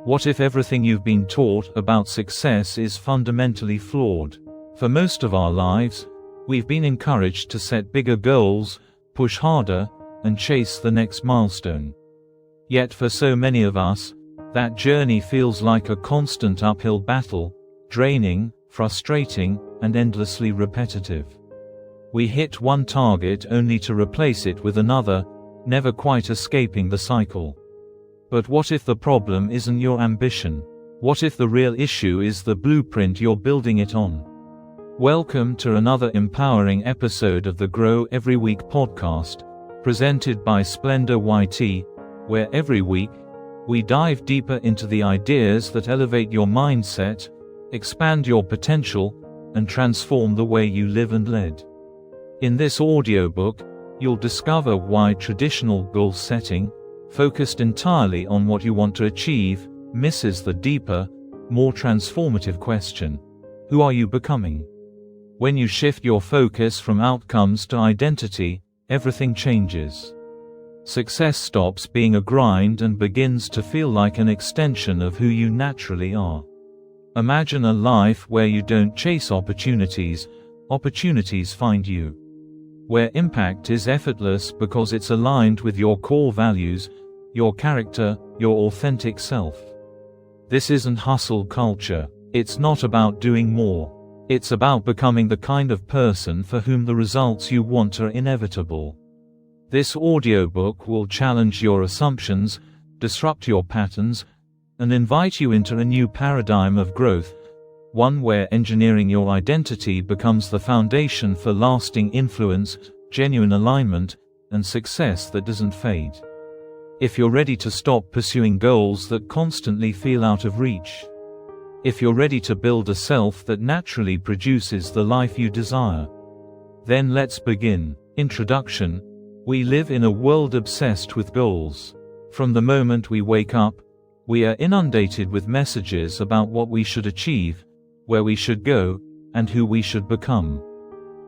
What if everything you've been taught about success is fundamentally flawed? For most of our lives, we've been encouraged to set bigger goals, push harder, and chase the next milestone. Yet for so many of us, that journey feels like a constant uphill battle, draining, frustrating, and endlessly repetitive. We hit one target only to replace it with another, never quite escaping the cycle. But what if the problem isn't your ambition? What if the real issue is the blueprint you're building it on? Welcome to another empowering episode of the Grow Every Week podcast, presented by Splendor YT, where every week, we dive deeper into the ideas that elevate your mindset, expand your potential, and transform the way you live and lead. In this audiobook, you'll discover why traditional goal setting, focused entirely on what you want to achieve, misses the deeper, more transformative question: who are you becoming? When you shift your focus from outcomes to identity, everything changes. Success stops being a grind and begins to feel like an extension of who you naturally are. Imagine a life where you don't chase opportunities, opportunities find you. Where impact is effortless because it's aligned with your core values, your character, your authentic self. This isn't hustle culture. It's not about doing more. It's about becoming the kind of person for whom the results you want are inevitable. This audiobook will challenge your assumptions, disrupt your patterns, and invite you into a new paradigm of growth, one where engineering your identity becomes the foundation for lasting influence, genuine alignment, and success that doesn't fade. If you're ready to stop pursuing goals that constantly feel out of reach, if you're ready to build a self that naturally produces the life you desire, then let's begin. Introduction. We live in a world obsessed with goals. From the moment we wake up, we are inundated with messages about what we should achieve, where we should go, and who we should become.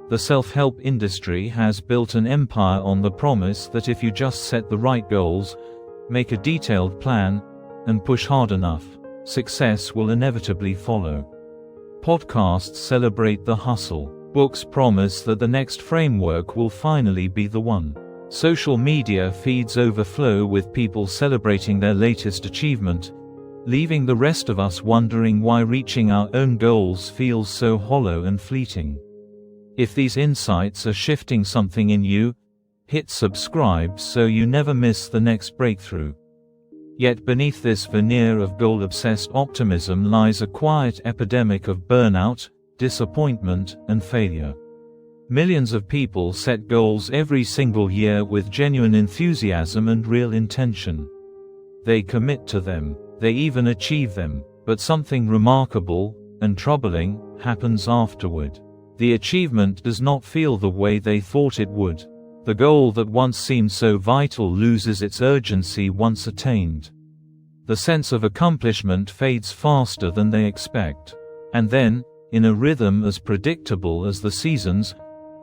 The self-help industry has built an empire on the promise that if you just set the right goals, make a detailed plan, and push hard enough, success will inevitably follow. Podcasts celebrate the hustle. Books promise that the next framework will finally be the one. Social media feeds overflow with people celebrating their latest achievement, leaving the rest of us wondering why reaching our own goals feels so hollow and fleeting. If these insights are shifting something in you, hit subscribe so you never miss the next breakthrough. Yet beneath this veneer of goal-obsessed optimism lies a quiet epidemic of burnout, disappointment, and failure. Millions of people set goals every single year with genuine enthusiasm and real intention. They commit to them. They even achieve them, but something remarkable, and troubling, happens afterward. The achievement does not feel the way they thought it would. The goal that once seemed so vital loses its urgency once attained. The sense of accomplishment fades faster than they expect. And then, in a rhythm as predictable as the seasons,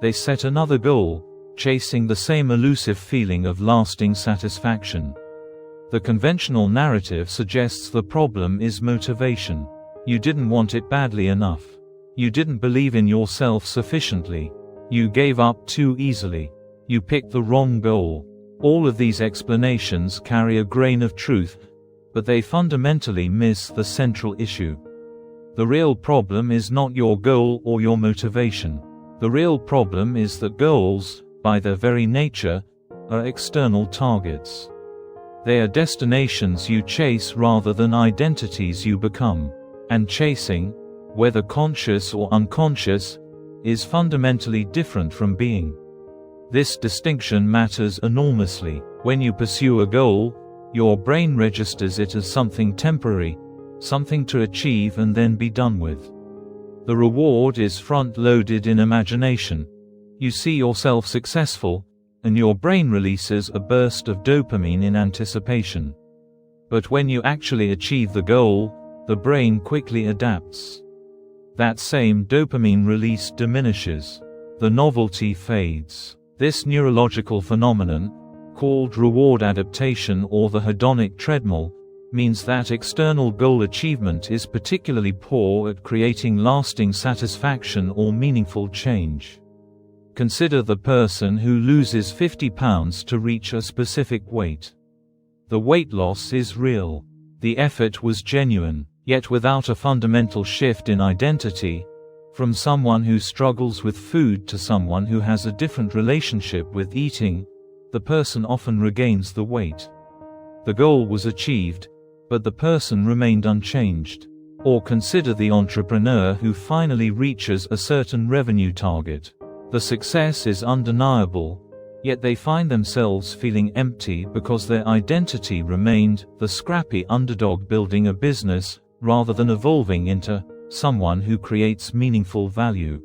they set another goal, chasing the same elusive feeling of lasting satisfaction. The conventional narrative suggests the problem is motivation. You didn't want it badly enough. You didn't believe in yourself sufficiently. You gave up too easily. You picked the wrong goal. All of these explanations carry a grain of truth, but they fundamentally miss the central issue. The real problem is not your goal or your motivation. The real problem is that goals, by their very nature, are external targets. They are destinations you chase rather than identities you become. And chasing, whether conscious or unconscious, is fundamentally different from being. This distinction matters enormously. When you pursue a goal, your brain registers it as something temporary, something to achieve and then be done with. The reward is front-loaded in imagination. You see yourself successful, and your brain releases a burst of dopamine in anticipation. But when you actually achieve the goal, the brain quickly adapts. That same dopamine release diminishes. The novelty fades. This neurological phenomenon, called reward adaptation or the hedonic treadmill, means that external goal achievement is particularly poor at creating lasting satisfaction or meaningful change. Consider the person who loses 50 pounds to reach a specific weight. The weight loss is real. The effort was genuine, yet without a fundamental shift in identity, from someone who struggles with food to someone who has a different relationship with eating, the person often regains the weight. The goal was achieved, but the person remained unchanged. Or consider the entrepreneur who finally reaches a certain revenue target. The success is undeniable, yet they find themselves feeling empty because their identity remained the scrappy underdog building a business, rather than evolving into someone who creates meaningful value.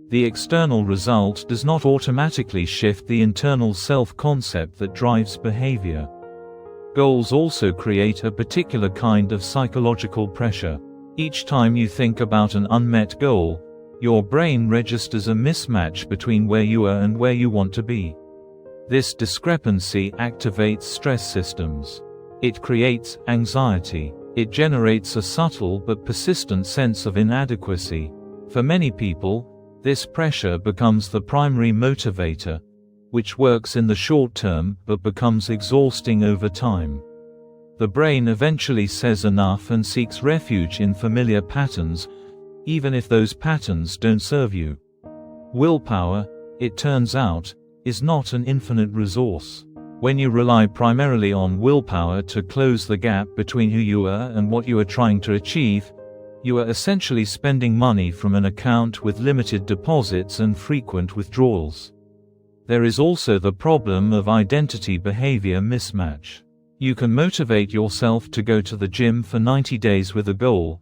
The external result does not automatically shift the internal self-concept that drives behavior. Goals also create a particular kind of psychological pressure. Each time you think about an unmet goal, your brain registers a mismatch between where you are and where you want to be. This discrepancy activates stress systems. It creates anxiety. It generates a subtle but persistent sense of inadequacy. For many people, this pressure becomes the primary motivator, which works in the short term but becomes exhausting over time. The brain eventually says enough and seeks refuge in familiar patterns, even if those patterns don't serve you. Willpower, it turns out, is not an infinite resource. When you rely primarily on willpower to close the gap between who you are and what you are trying to achieve, you are essentially spending money from an account with limited deposits and frequent withdrawals. There is also the problem of identity-behavior mismatch. You can motivate yourself to go to the gym for 90 days with a goal,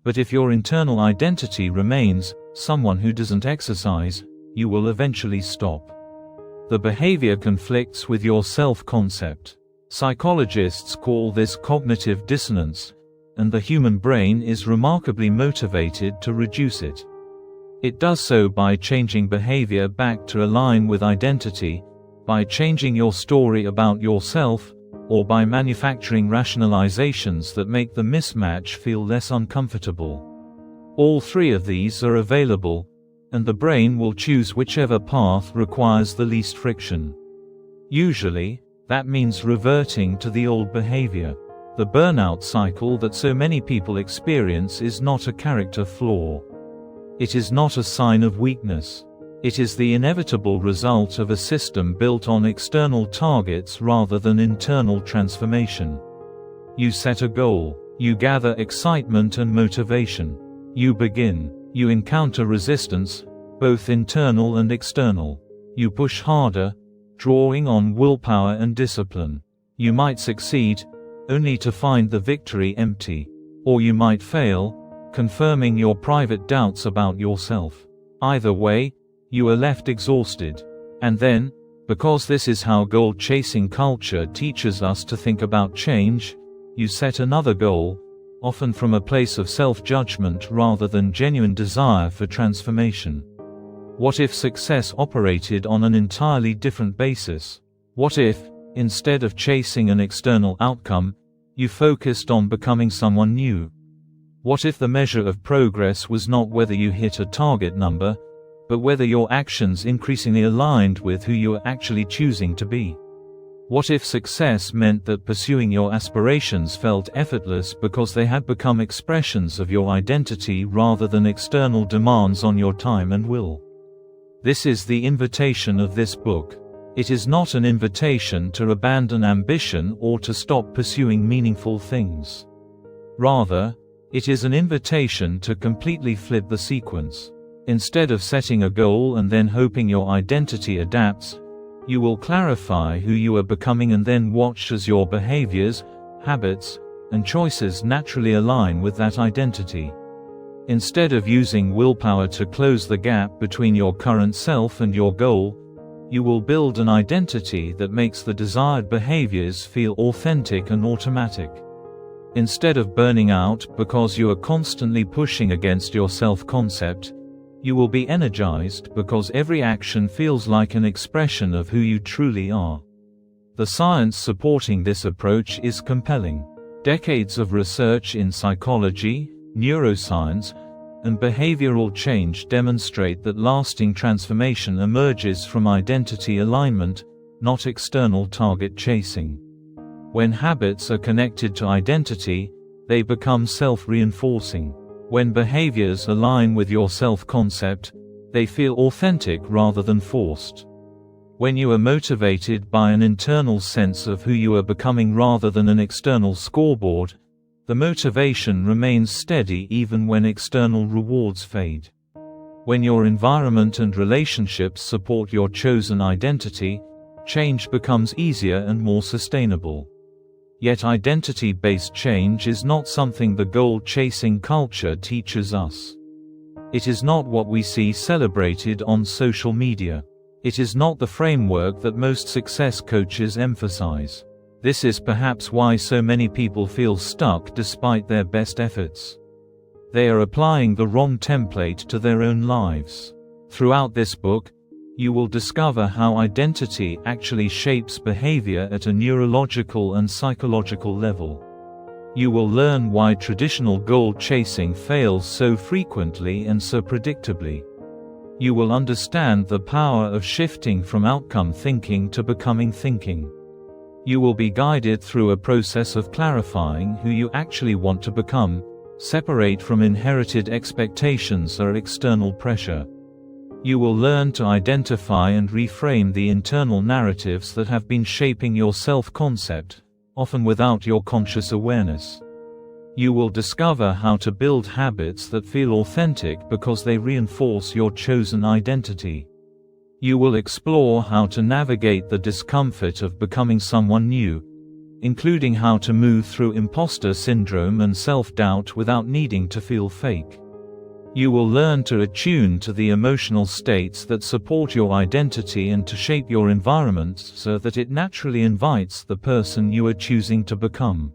but if your internal identity remains someone who doesn't exercise, you will eventually stop. The behavior conflicts with your self-concept. Psychologists call this cognitive dissonance, and the human brain is remarkably motivated to reduce it. It does so by changing behavior back to align with identity, by changing your story about yourself, or by manufacturing rationalizations that make the mismatch feel less uncomfortable. All three of these are available, and the brain will choose whichever path requires the least friction. Usually, that means reverting to the old behavior. The burnout cycle that so many people experience is not a character flaw. It is not a sign of weakness. It is the inevitable result of a system built on external targets rather than internal transformation. You set a goal. You gather excitement and motivation. You begin. You encounter resistance, both internal and external. You push harder, drawing on willpower and discipline. You might succeed, only to find the victory empty. Or you might fail, confirming your private doubts about yourself. Either way, you are left exhausted. And then, because this is how goal-chasing culture teaches us to think about change, you set another goal, often from a place of self-judgment rather than genuine desire for transformation. What if success operated on an entirely different basis? What if, instead of chasing an external outcome, you focused on becoming someone new? What if the measure of progress was not whether you hit a target number, but whether your actions increasingly aligned with who you are actually choosing to be? What if success meant that pursuing your aspirations felt effortless because they had become expressions of your identity rather than external demands on your time and will? This is the invitation of this book. It is not an invitation to abandon ambition or to stop pursuing meaningful things. Rather, it is an invitation to completely flip the sequence. Instead of setting a goal and then hoping your identity adapts, you will clarify who you are becoming and then watch as your behaviors, habits, and choices naturally align with that identity. Instead of using willpower to close the gap between your current self and your goal, you will build an identity that makes the desired behaviors feel authentic and automatic. Instead of burning out because you are constantly pushing against your self-concept, you will be energized because every action feels like an expression of who you truly are. The science supporting this approach is compelling. Decades of research in psychology, neuroscience, and behavioral change demonstrate that lasting transformation emerges from identity alignment, not external target chasing. When habits are connected to identity, they become self-reinforcing. When behaviors align with your self-concept, they feel authentic rather than forced. When you are motivated by an internal sense of who you are becoming rather than an external scoreboard, the motivation remains steady even when external rewards fade. When your environment and relationships support your chosen identity, change becomes easier and more sustainable. Yet identity-based change is not something the goal-chasing culture teaches us. It is not what we see celebrated on social media. It is not the framework that most success coaches emphasize. This is perhaps why so many people feel stuck despite their best efforts. They are applying the wrong template to their own lives. Throughout this book, you will discover how identity actually shapes behavior at a neurological and psychological level. You will learn why traditional goal chasing fails so frequently and so predictably. You will understand the power of shifting from outcome thinking to becoming thinking. You will be guided through a process of clarifying who you actually want to become, separate from inherited expectations or external pressure. You will learn to identify and reframe the internal narratives that have been shaping your self-concept, often without your conscious awareness. You will discover how to build habits that feel authentic because they reinforce your chosen identity. You will explore how to navigate the discomfort of becoming someone new, including how to move through imposter syndrome and self-doubt without needing to feel fake. You will learn to attune to the emotional states that support your identity and to shape your environment so that it naturally invites the person you are choosing to become.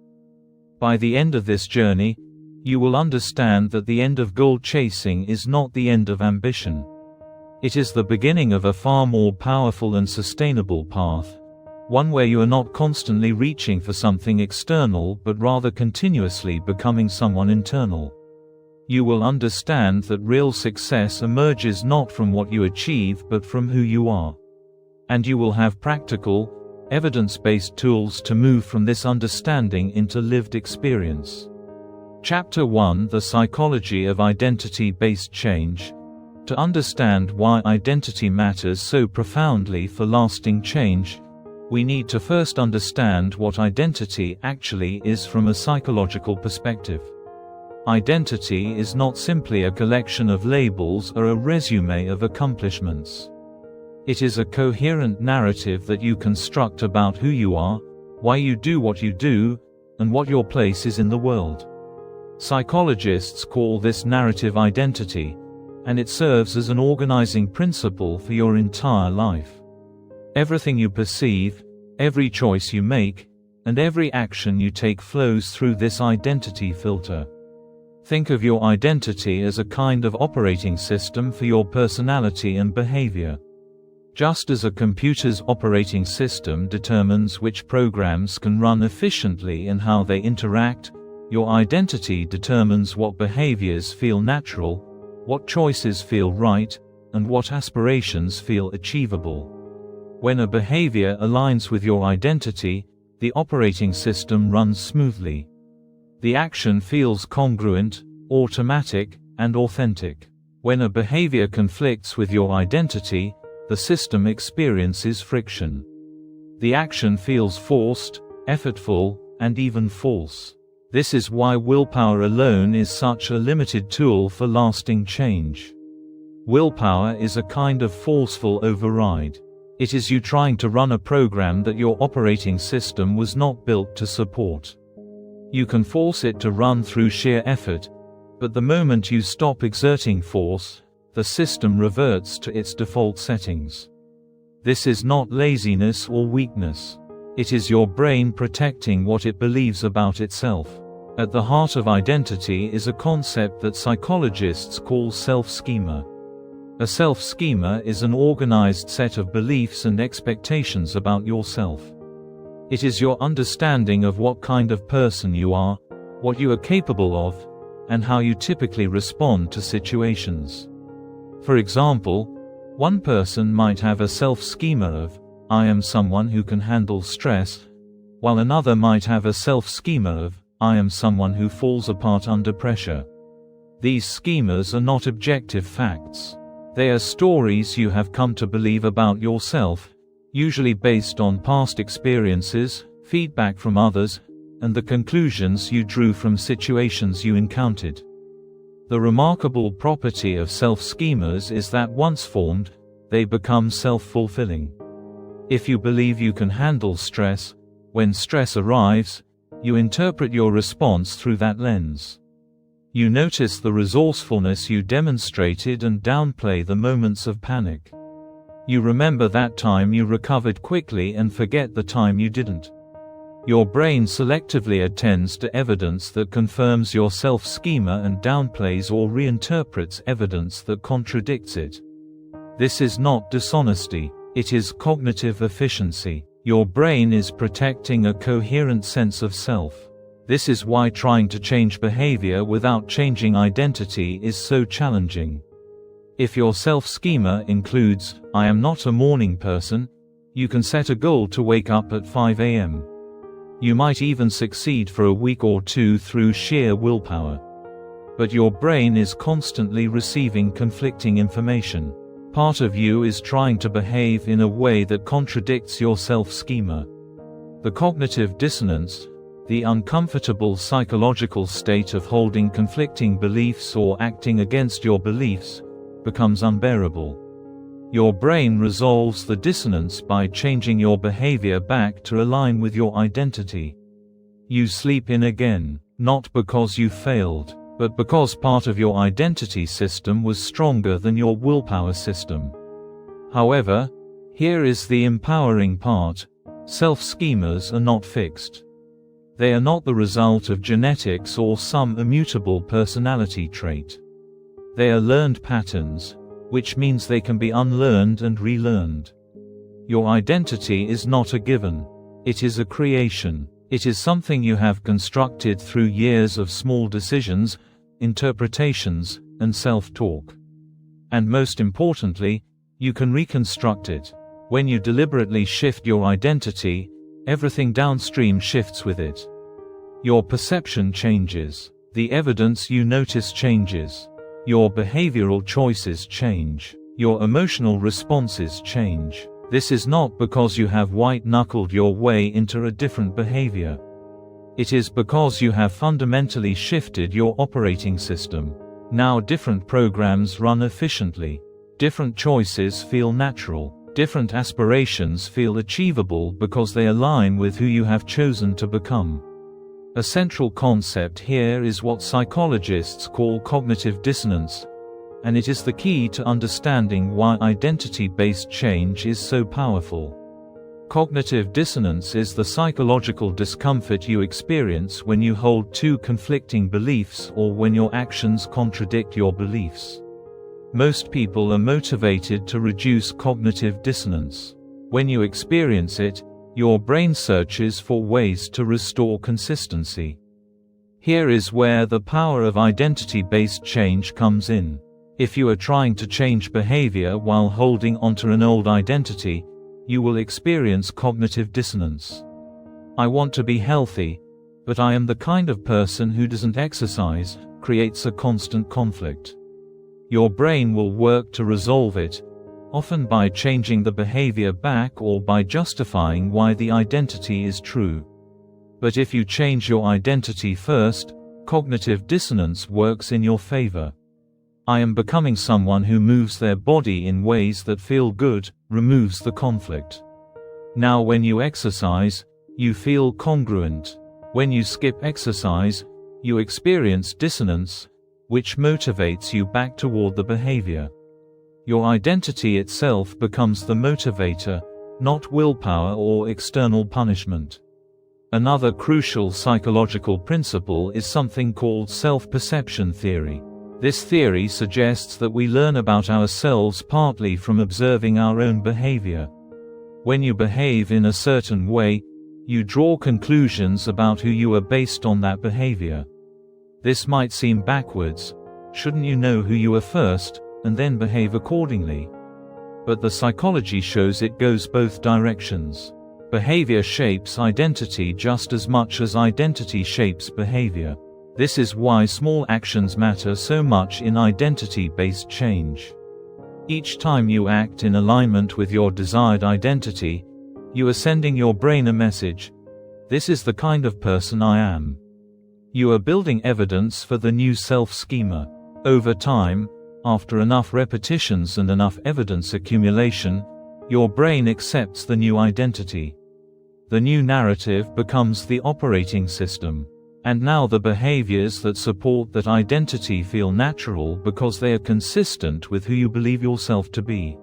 By the end of this journey, you will understand that the end of goal chasing is not the end of ambition. It is the beginning of a far more powerful and sustainable path, one where you are not constantly reaching for something external but rather continuously becoming someone internal. You will understand that real success emerges not from what you achieve but from who you are. And you will have practical, evidence-based tools to move from this understanding into lived experience. Chapter 1: The Psychology of Identity-Based Change. To understand why identity matters so profoundly for lasting change, we need to first understand what identity actually is from a psychological perspective. Identity is not simply a collection of labels or a resume of accomplishments. It is a coherent narrative that you construct about who you are, why you do what you do, and what your place is in the world. Psychologists call this narrative identity, and it serves as an organizing principle for your entire life. Everything you perceive, every choice you make, and every action you take flows through this identity filter. Think of your identity as a kind of operating system for your personality and behavior. Just as a computer's operating system determines which programs can run efficiently and how they interact, your identity determines what behaviors feel natural, what choices feel right, and what aspirations feel achievable. When a behavior aligns with your identity, the operating system runs smoothly. The action feels congruent, automatic, and authentic. When a behavior conflicts with your identity, the system experiences friction. The action feels forced, effortful, and even false. This is why willpower alone is such a limited tool for lasting change. Willpower is a kind of forceful override. It is you trying to run a program that your operating system was not built to support. You can force it to run through sheer effort, but the moment you stop exerting force, the system reverts to its default settings. This is not laziness or weakness. It is your brain protecting what it believes about itself. At the heart of identity is a concept that psychologists call self-schema. A self-schema is an organized set of beliefs and expectations about yourself. It is your understanding of what kind of person you are, what you are capable of, and how you typically respond to situations. For example, one person might have a self-schema of, "I am someone who can handle stress," while another might have a self-schema of, "I am someone who falls apart under pressure." These schemas are not objective facts. They are stories you have come to believe about yourself, usually based on past experiences, feedback from others, and the conclusions you drew from situations you encountered. The remarkable property of self-schemas is that once formed, they become self-fulfilling. If you believe you can handle stress, when stress arrives, you interpret your response through that lens. You notice the resourcefulness you demonstrated and downplay the moments of panic. You remember that time you recovered quickly and forget the time you didn't. Your brain selectively attends to evidence that confirms your self-schema and downplays or reinterprets evidence that contradicts it. This is not dishonesty, it is cognitive efficiency. Your brain is protecting a coherent sense of self. This is why trying to change behavior without changing identity is so challenging. If your self-schema includes, "I am not a morning person," you can set a goal to wake up at 5 a.m. You might even succeed for a week or two through sheer willpower. But your brain is constantly receiving conflicting information. Part of you is trying to behave in a way that contradicts your self-schema. The cognitive dissonance, the uncomfortable psychological state of holding conflicting beliefs or acting against your beliefs, becomes unbearable. Your brain resolves the dissonance by changing your behavior back to align with your identity. You sleep in again, not because you failed, but because part of your identity system was stronger than your willpower system. However, here is the empowering part: self-schemas are not fixed. They are not the result of genetics or some immutable personality trait. They are learned patterns, which means they can be unlearned and relearned. Your identity is not a given. It is a creation. It is something you have constructed through years of small decisions, interpretations, and self-talk. And most importantly, you can reconstruct it. When you deliberately shift your identity, everything downstream shifts with it. Your perception changes. The evidence you notice changes. Your behavioral choices change. Your emotional responses change. This is not because you have white-knuckled your way into a different behavior. It is because you have fundamentally shifted your operating system. Now different programs run efficiently. Different choices feel natural. Different aspirations feel achievable because they align with who you have chosen to become. A central concept here is what psychologists call cognitive dissonance, and it is the key to understanding why identity-based change is so powerful. Cognitive dissonance is the psychological discomfort you experience when you hold two conflicting beliefs or when your actions contradict your beliefs. Most people are motivated to reduce cognitive dissonance. When you experience it, your brain searches for ways to restore consistency. Here is where the power of identity-based change comes in. If you are trying to change behavior while holding onto an old identity, you will experience cognitive dissonance. "I want to be healthy, but I am the kind of person who doesn't exercise," creates a constant conflict. Your brain will work to resolve it, often by changing the behavior back or by justifying why the identity is true. But if you change your identity first, cognitive dissonance works in your favor. "I am becoming someone who moves their body in ways that feel good," removes the conflict. Now when you exercise, you feel congruent. When you skip exercise, you experience dissonance, which motivates you back toward the behavior. Your identity itself becomes the motivator, not willpower or external punishment. Another crucial psychological principle is something called self-perception theory. This theory suggests that we learn about ourselves partly from observing our own behavior. When you behave in a certain way, You draw conclusions about who you are based on that behavior. This might seem backwards. Shouldn't you know who you are first, and then behave accordingly? But the psychology shows it goes both directions. Behavior shapes identity just as much as identity shapes behavior. This is why small actions matter so much in identity-based change. Each time you act in alignment with your desired identity, you are sending your brain a message: this is the kind of person I am. You are building evidence for the new self-schema. Over time, after enough repetitions and enough evidence accumulation, your brain accepts the new identity. The new narrative becomes the operating system. And now the behaviors that support that identity feel natural because they are consistent with who you believe yourself to be.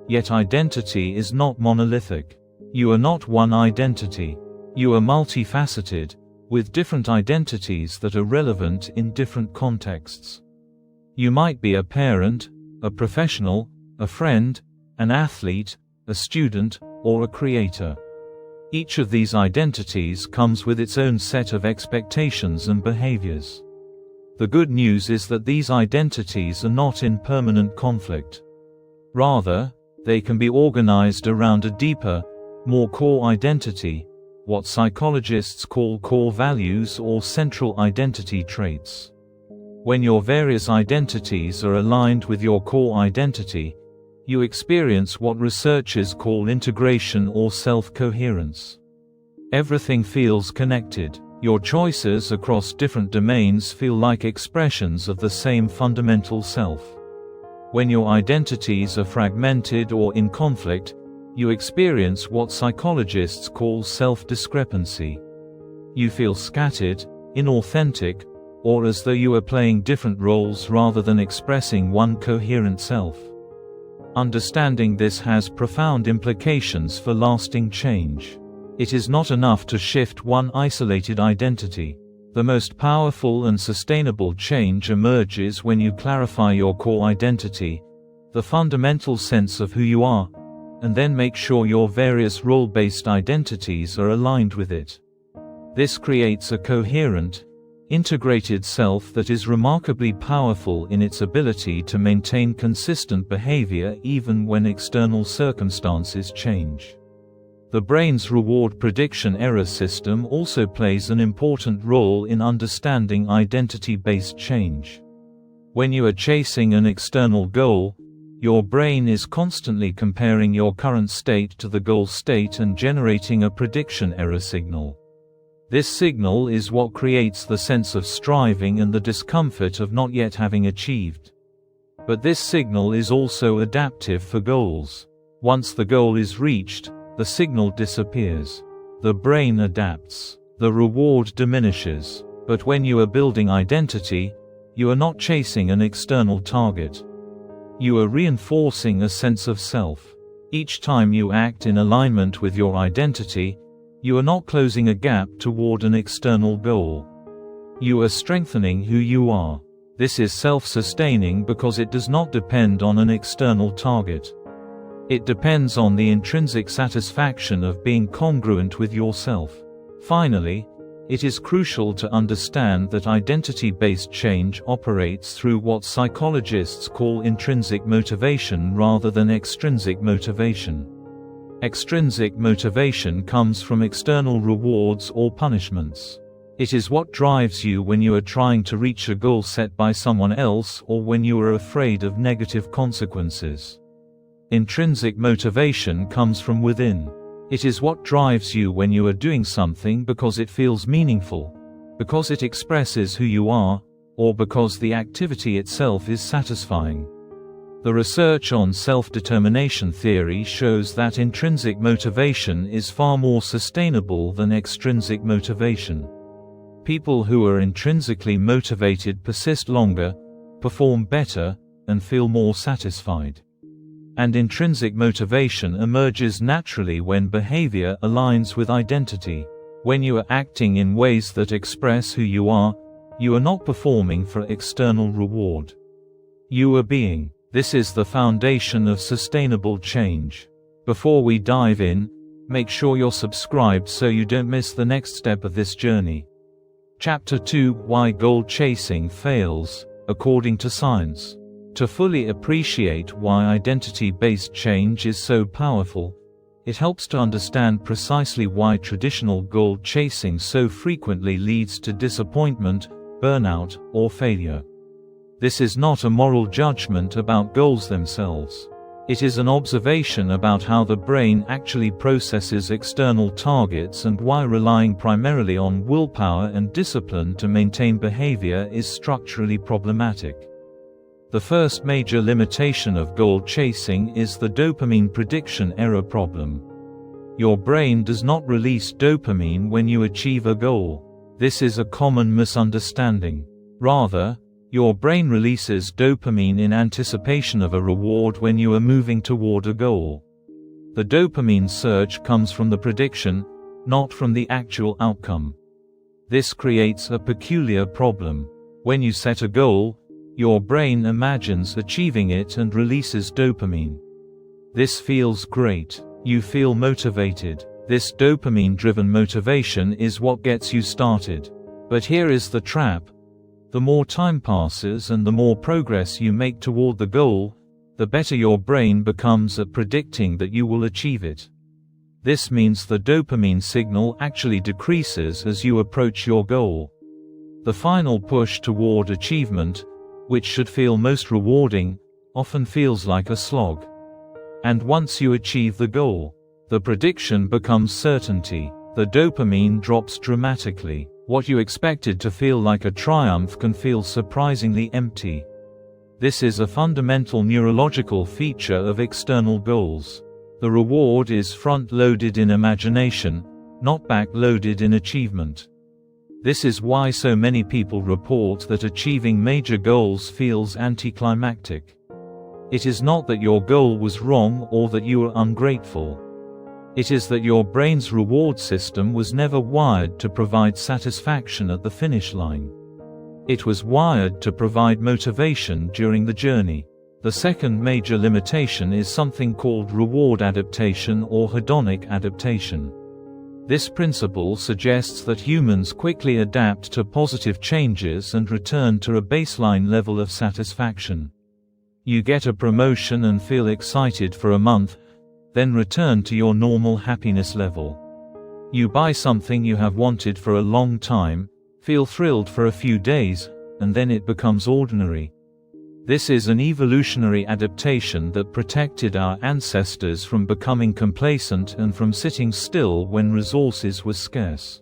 Yet identity is not monolithic. You are not one identity. You are multifaceted, with different identities that are relevant in different contexts. You might be a parent, a professional, a friend, an athlete, a student, or a creator. Each of these identities comes with its own set of expectations and behaviors. The good news is that these identities are not in permanent conflict. Rather, they can be organized around a deeper, more core identity, what psychologists call core values or central identity traits. When your various identities are aligned with your core identity, you experience what researchers call integration or self-coherence. Everything feels connected. Your choices across different domains feel like expressions of the same fundamental self. When your identities are fragmented or in conflict, you experience what psychologists call self-discrepancy. You feel scattered, inauthentic, or as though you are playing different roles rather than expressing one coherent self. Understanding this has profound implications for lasting change. It is not enough to shift one isolated identity. The most powerful and sustainable change emerges when you clarify your core identity, the fundamental sense of who you are, and then make sure your various role-based identities are aligned with it. This creates a coherent, integrated self that is remarkably powerful in its ability to maintain consistent behavior even when external circumstances change. The brain's reward prediction error system also plays an important role in understanding identity-based change. When you are chasing an external goal, your brain is constantly comparing your current state to the goal state and generating a prediction error signal. This signal is what creates the sense of striving and the discomfort of not yet having achieved. But this signal is also adaptive for goals. Once the goal is reached, the signal disappears. The brain adapts. The reward diminishes. But when you are building identity, you are not chasing an external target. You are reinforcing a sense of self. Each time you act in alignment with your identity, you are not closing a gap toward an external goal. You are strengthening who you are. This is self-sustaining because it does not depend on an external target. It depends on the intrinsic satisfaction of being congruent with yourself. Finally, it is crucial to understand that identity-based change operates through what psychologists call intrinsic motivation rather than extrinsic motivation. Extrinsic motivation comes from external rewards or punishments. It is what drives you when you are trying to reach a goal set by someone else or when you are afraid of negative consequences. Intrinsic motivation comes from within. It is what drives you when you are doing something because it feels meaningful, because it expresses who you are, or because the activity itself is satisfying. The research on self-determination theory shows that intrinsic motivation is far more sustainable than extrinsic motivation. People who are intrinsically motivated persist longer, perform better, and feel more satisfied. And intrinsic motivation emerges naturally when behavior aligns with identity. When you are acting in ways that express who you are not performing for external reward. You are being. This is the foundation of sustainable change. Before we dive in, Make sure you're subscribed so you don't miss the next step of this journey. Chapter 2: Why Goal Chasing Fails, According to Science. To fully appreciate why identity-based change is so powerful, it helps to understand precisely why traditional goal chasing so frequently leads to disappointment, burnout, or failure. This is not a moral judgment about goals themselves. It is an observation about how the brain actually processes external targets and why relying primarily on willpower and discipline to maintain behavior is structurally problematic. The first major limitation of goal chasing is the dopamine prediction error problem. Your brain does not release dopamine when you achieve a goal. This is a common misunderstanding. Rather, your brain releases dopamine in anticipation of a reward when you are moving toward a goal. The dopamine surge comes from the prediction, not from the actual outcome. This creates a peculiar problem. When you set a goal, your brain imagines achieving it and releases dopamine. This feels great. You feel motivated. This dopamine-driven motivation is what gets you started. But here is the trap. The more time passes and the more progress you make toward the goal, the better your brain becomes at predicting that you will achieve it. This means the dopamine signal actually decreases as you approach your goal. The final push toward achievement, which should feel most rewarding, often feels like a slog. And once you achieve the goal, the prediction becomes certainty. The dopamine drops dramatically. What you expected to feel like a triumph can feel surprisingly empty. This is a fundamental neurological feature of external goals. The reward is front-loaded in imagination, not back-loaded in achievement. This is why so many people report that achieving major goals feels anticlimactic. It is not that your goal was wrong or that you were ungrateful. It is that your brain's reward system was never wired to provide satisfaction at the finish line. It was wired to provide motivation during the journey. The second major limitation is something called reward adaptation or hedonic adaptation. This principle suggests that humans quickly adapt to positive changes and return to a baseline level of satisfaction. You get a promotion and feel excited for a month, then return to your normal happiness level. You buy something you have wanted for a long time, feel thrilled for a few days, and then it becomes ordinary. This is an evolutionary adaptation that protected our ancestors from becoming complacent and from sitting still when resources were scarce.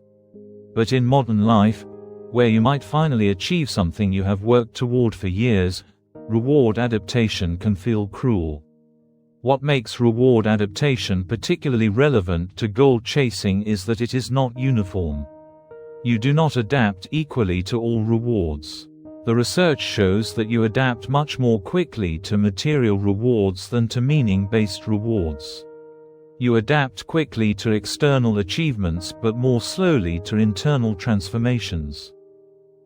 But in modern life, where you might finally achieve something you have worked toward for years, reward adaptation can feel cruel. What makes reward adaptation particularly relevant to goal chasing is that it is not uniform. You do not adapt equally to all rewards. The research shows that you adapt much more quickly to material rewards than to meaning-based rewards. You adapt quickly to external achievements but more slowly to internal transformations.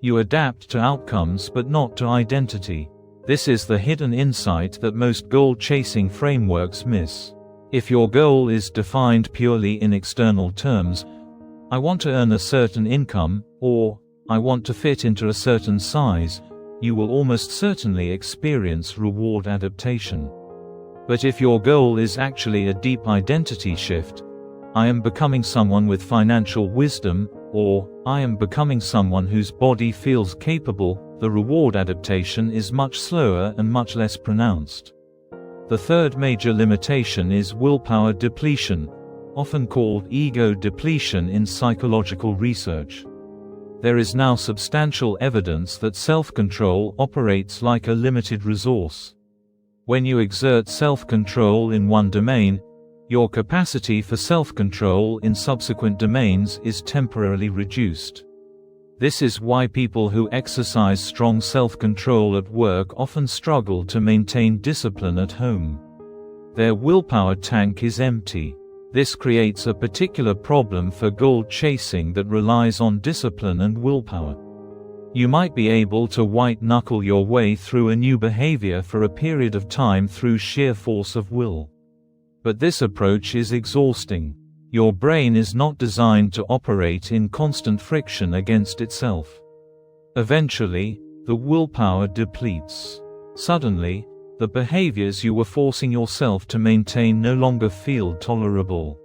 You adapt to outcomes but not to identity. This is the hidden insight that most goal-chasing frameworks miss. If your goal is defined purely in external terms, I want to earn a certain income, or I want to fit into a certain size, you will almost certainly experience reward adaptation. But if your goal is actually a deep identity shift, I am becoming someone with financial wisdom, or I am becoming someone whose body feels capable, the reward adaptation is much slower and much less pronounced. The third major limitation is willpower depletion, often called ego depletion in psychological research. There is now substantial evidence that self-control operates like a limited resource. When you exert self-control in one domain, your capacity for self-control in subsequent domains is temporarily reduced. This is why people who exercise strong self-control at work often struggle to maintain discipline at home. Their willpower tank is empty. This creates a particular problem for goal chasing that relies on discipline and willpower. You might be able to white-knuckle your way through a new behavior for a period of time through sheer force of will. But this approach is exhausting. Your brain is not designed to operate in constant friction against itself. Eventually, the willpower depletes. Suddenly, the behaviors you were forcing yourself to maintain no longer feel tolerable.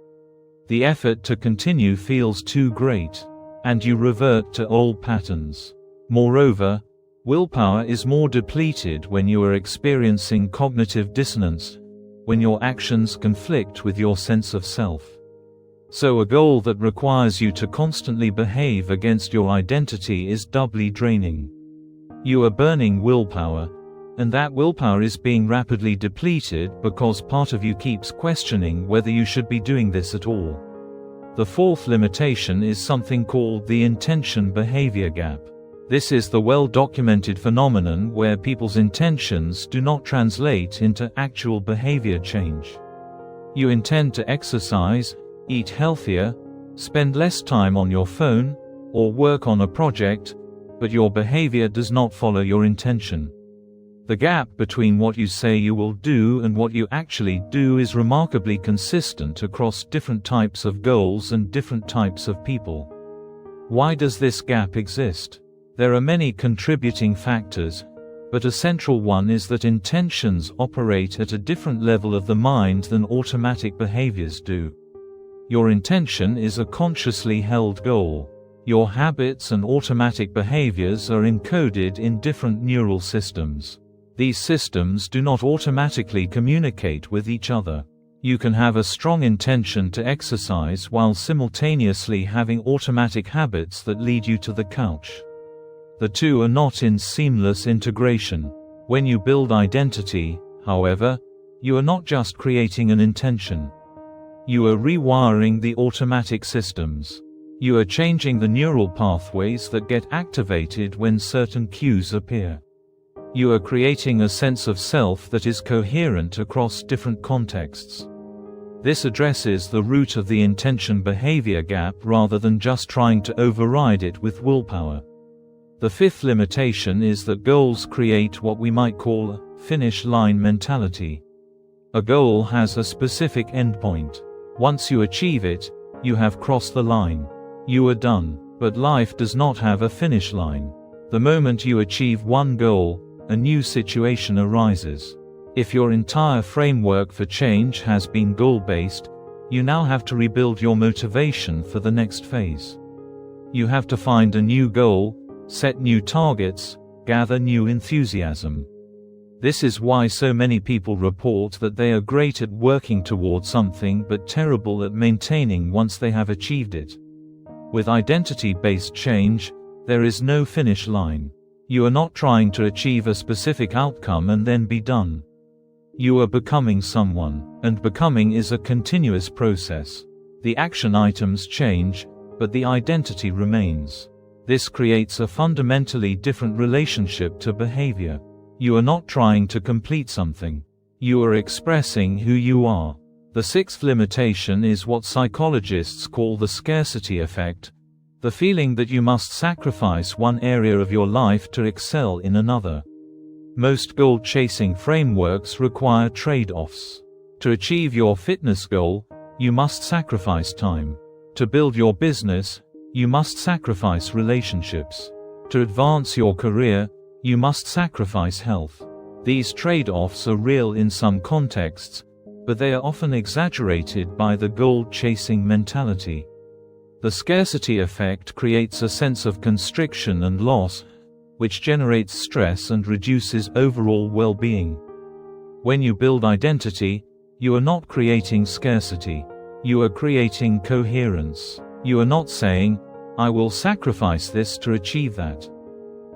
The effort to continue feels too great, and you revert to old patterns. Moreover, willpower is more depleted when you are experiencing cognitive dissonance, when your actions conflict with your sense of self. So a goal that requires you to constantly behave against your identity is doubly draining. You are burning willpower, and that willpower is being rapidly depleted because part of you keeps questioning whether you should be doing this at all. The fourth limitation is something called the intention-behavior gap. This is the well-documented phenomenon where people's intentions do not translate into actual behavior change. You intend to exercise, eat healthier, spend less time on your phone, or work on a project, but your behavior does not follow your intention. The gap between what you say you will do and what you actually do is remarkably consistent across different types of goals and different types of people. Why does this gap exist? There are many contributing factors, but a central one is that intentions operate at a different level of the mind than automatic behaviors do. Your intention is a consciously held goal. Your habits and automatic behaviors are encoded in different neural systems. These systems do not automatically communicate with each other. You can have a strong intention to exercise while simultaneously having automatic habits that lead you to the couch. The two are not in seamless integration. When you build identity, however, you are not just creating an intention. You are rewiring the automatic systems. You are changing the neural pathways that get activated when certain cues appear. You are creating a sense of self that is coherent across different contexts. This addresses the root of the intention-behavior gap rather than just trying to override it with willpower. The fifth limitation is that goals create what we might call a finish line mentality. A goal has a specific endpoint. Once you achieve it, you have crossed the line. You are done. But life does not have a finish line. The moment you achieve one goal, a new situation arises. If your entire framework for change has been goal-based, you now have to rebuild your motivation for the next phase. You have to find a new goal, set new targets, gather new enthusiasm. This is why so many people report that they are great at working toward something but terrible at maintaining once they have achieved it. With identity-based change, there is no finish line. You are not trying to achieve a specific outcome and then be done. You are becoming someone, and becoming is a continuous process. The action items change, but the identity remains. This creates a fundamentally different relationship to behavior. You are not trying to complete something. You are expressing who you are. The sixth limitation is what psychologists call the scarcity effect, the feeling that you must sacrifice one area of your life to excel in another. Most goal-chasing frameworks require trade-offs. To achieve your fitness goal, you must sacrifice time. To build your business, you must sacrifice relationships. To advance your career, you must sacrifice health. These trade-offs are real in some contexts, but they are often exaggerated by the goal-chasing mentality. The scarcity effect creates a sense of constriction and loss, which generates stress and reduces overall well-being. When you build identity, you are not creating scarcity. You are creating coherence. You are not saying, "I will sacrifice this to achieve that."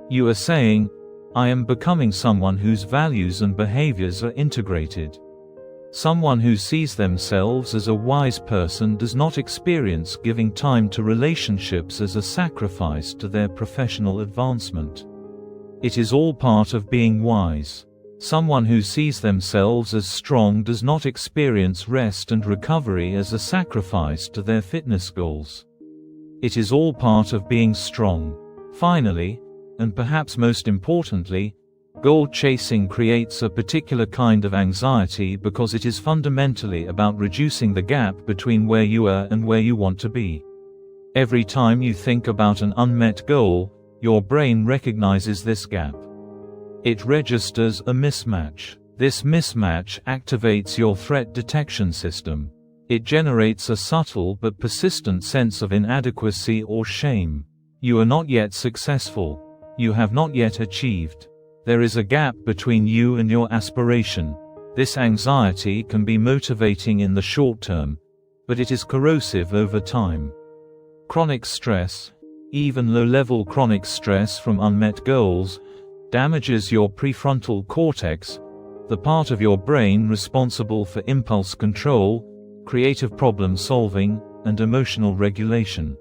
You are saying, "I am becoming someone whose values and behaviors are integrated." Someone who sees themselves as a wise person does not experience giving time to relationships as a sacrifice to their professional advancement. It is all part of being wise. Someone who sees themselves as strong does not experience rest and recovery as a sacrifice to their fitness goals. It is all part of being strong. Finally, and perhaps most importantly, Goal chasing creates a particular kind of anxiety because it is fundamentally about reducing the gap between where you are and where you want to be. Every time you think about an unmet goal, your brain recognizes this gap. It registers a mismatch. This mismatch activates your threat detection system. It generates a subtle but persistent sense of inadequacy or shame. You are not yet successful. You have not yet achieved. There is a gap between you and your aspiration. This anxiety can be motivating in the short term, but it is corrosive over time. Chronic stress, even low-level chronic stress from unmet goals, damages your prefrontal cortex, the part of your brain responsible for impulse control, creative problem solving, and emotional regulation.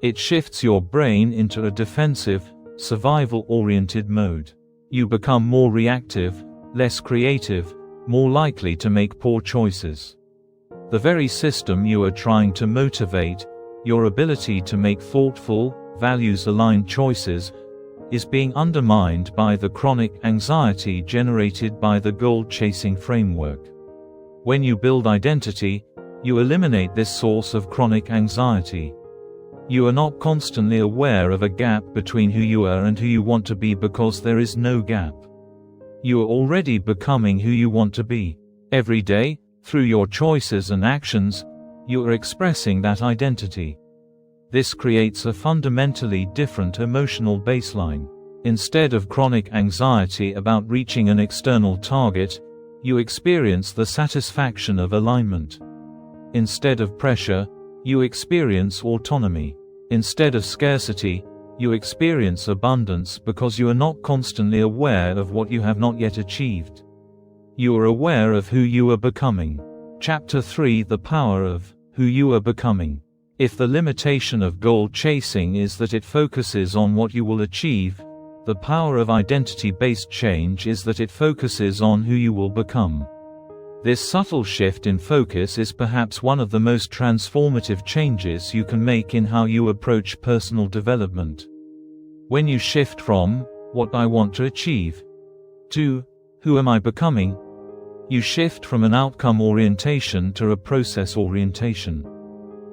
It shifts your brain into a defensive, survival-oriented mode. You become more reactive, less creative, more likely to make poor choices. The very system you are trying to motivate, your ability to make thoughtful, values-aligned choices, is being undermined by the chronic anxiety generated by the goal-chasing framework. When you build identity, you eliminate this source of chronic anxiety. You are not constantly aware of a gap between who you are and who you want to be because there is no gap. You are already becoming who you want to be. Every day, through your choices and actions, you are expressing that identity. This creates a fundamentally different emotional baseline. Instead of chronic anxiety about reaching an external target, you experience the satisfaction of alignment. Instead of pressure, you experience autonomy. Instead of scarcity, you experience abundance because you are not constantly aware of what you have not yet achieved. You are aware of who you are becoming. Chapter 3: The Power of Who You Are Becoming. If the limitation of goal chasing is that it focuses on what you will achieve, the power of identity-based change is that it focuses on who you will become. This subtle shift in focus is perhaps one of the most transformative changes you can make in how you approach personal development. When you shift from, "What I want to achieve," to, "Who am I becoming?" you shift from an outcome orientation to a process orientation.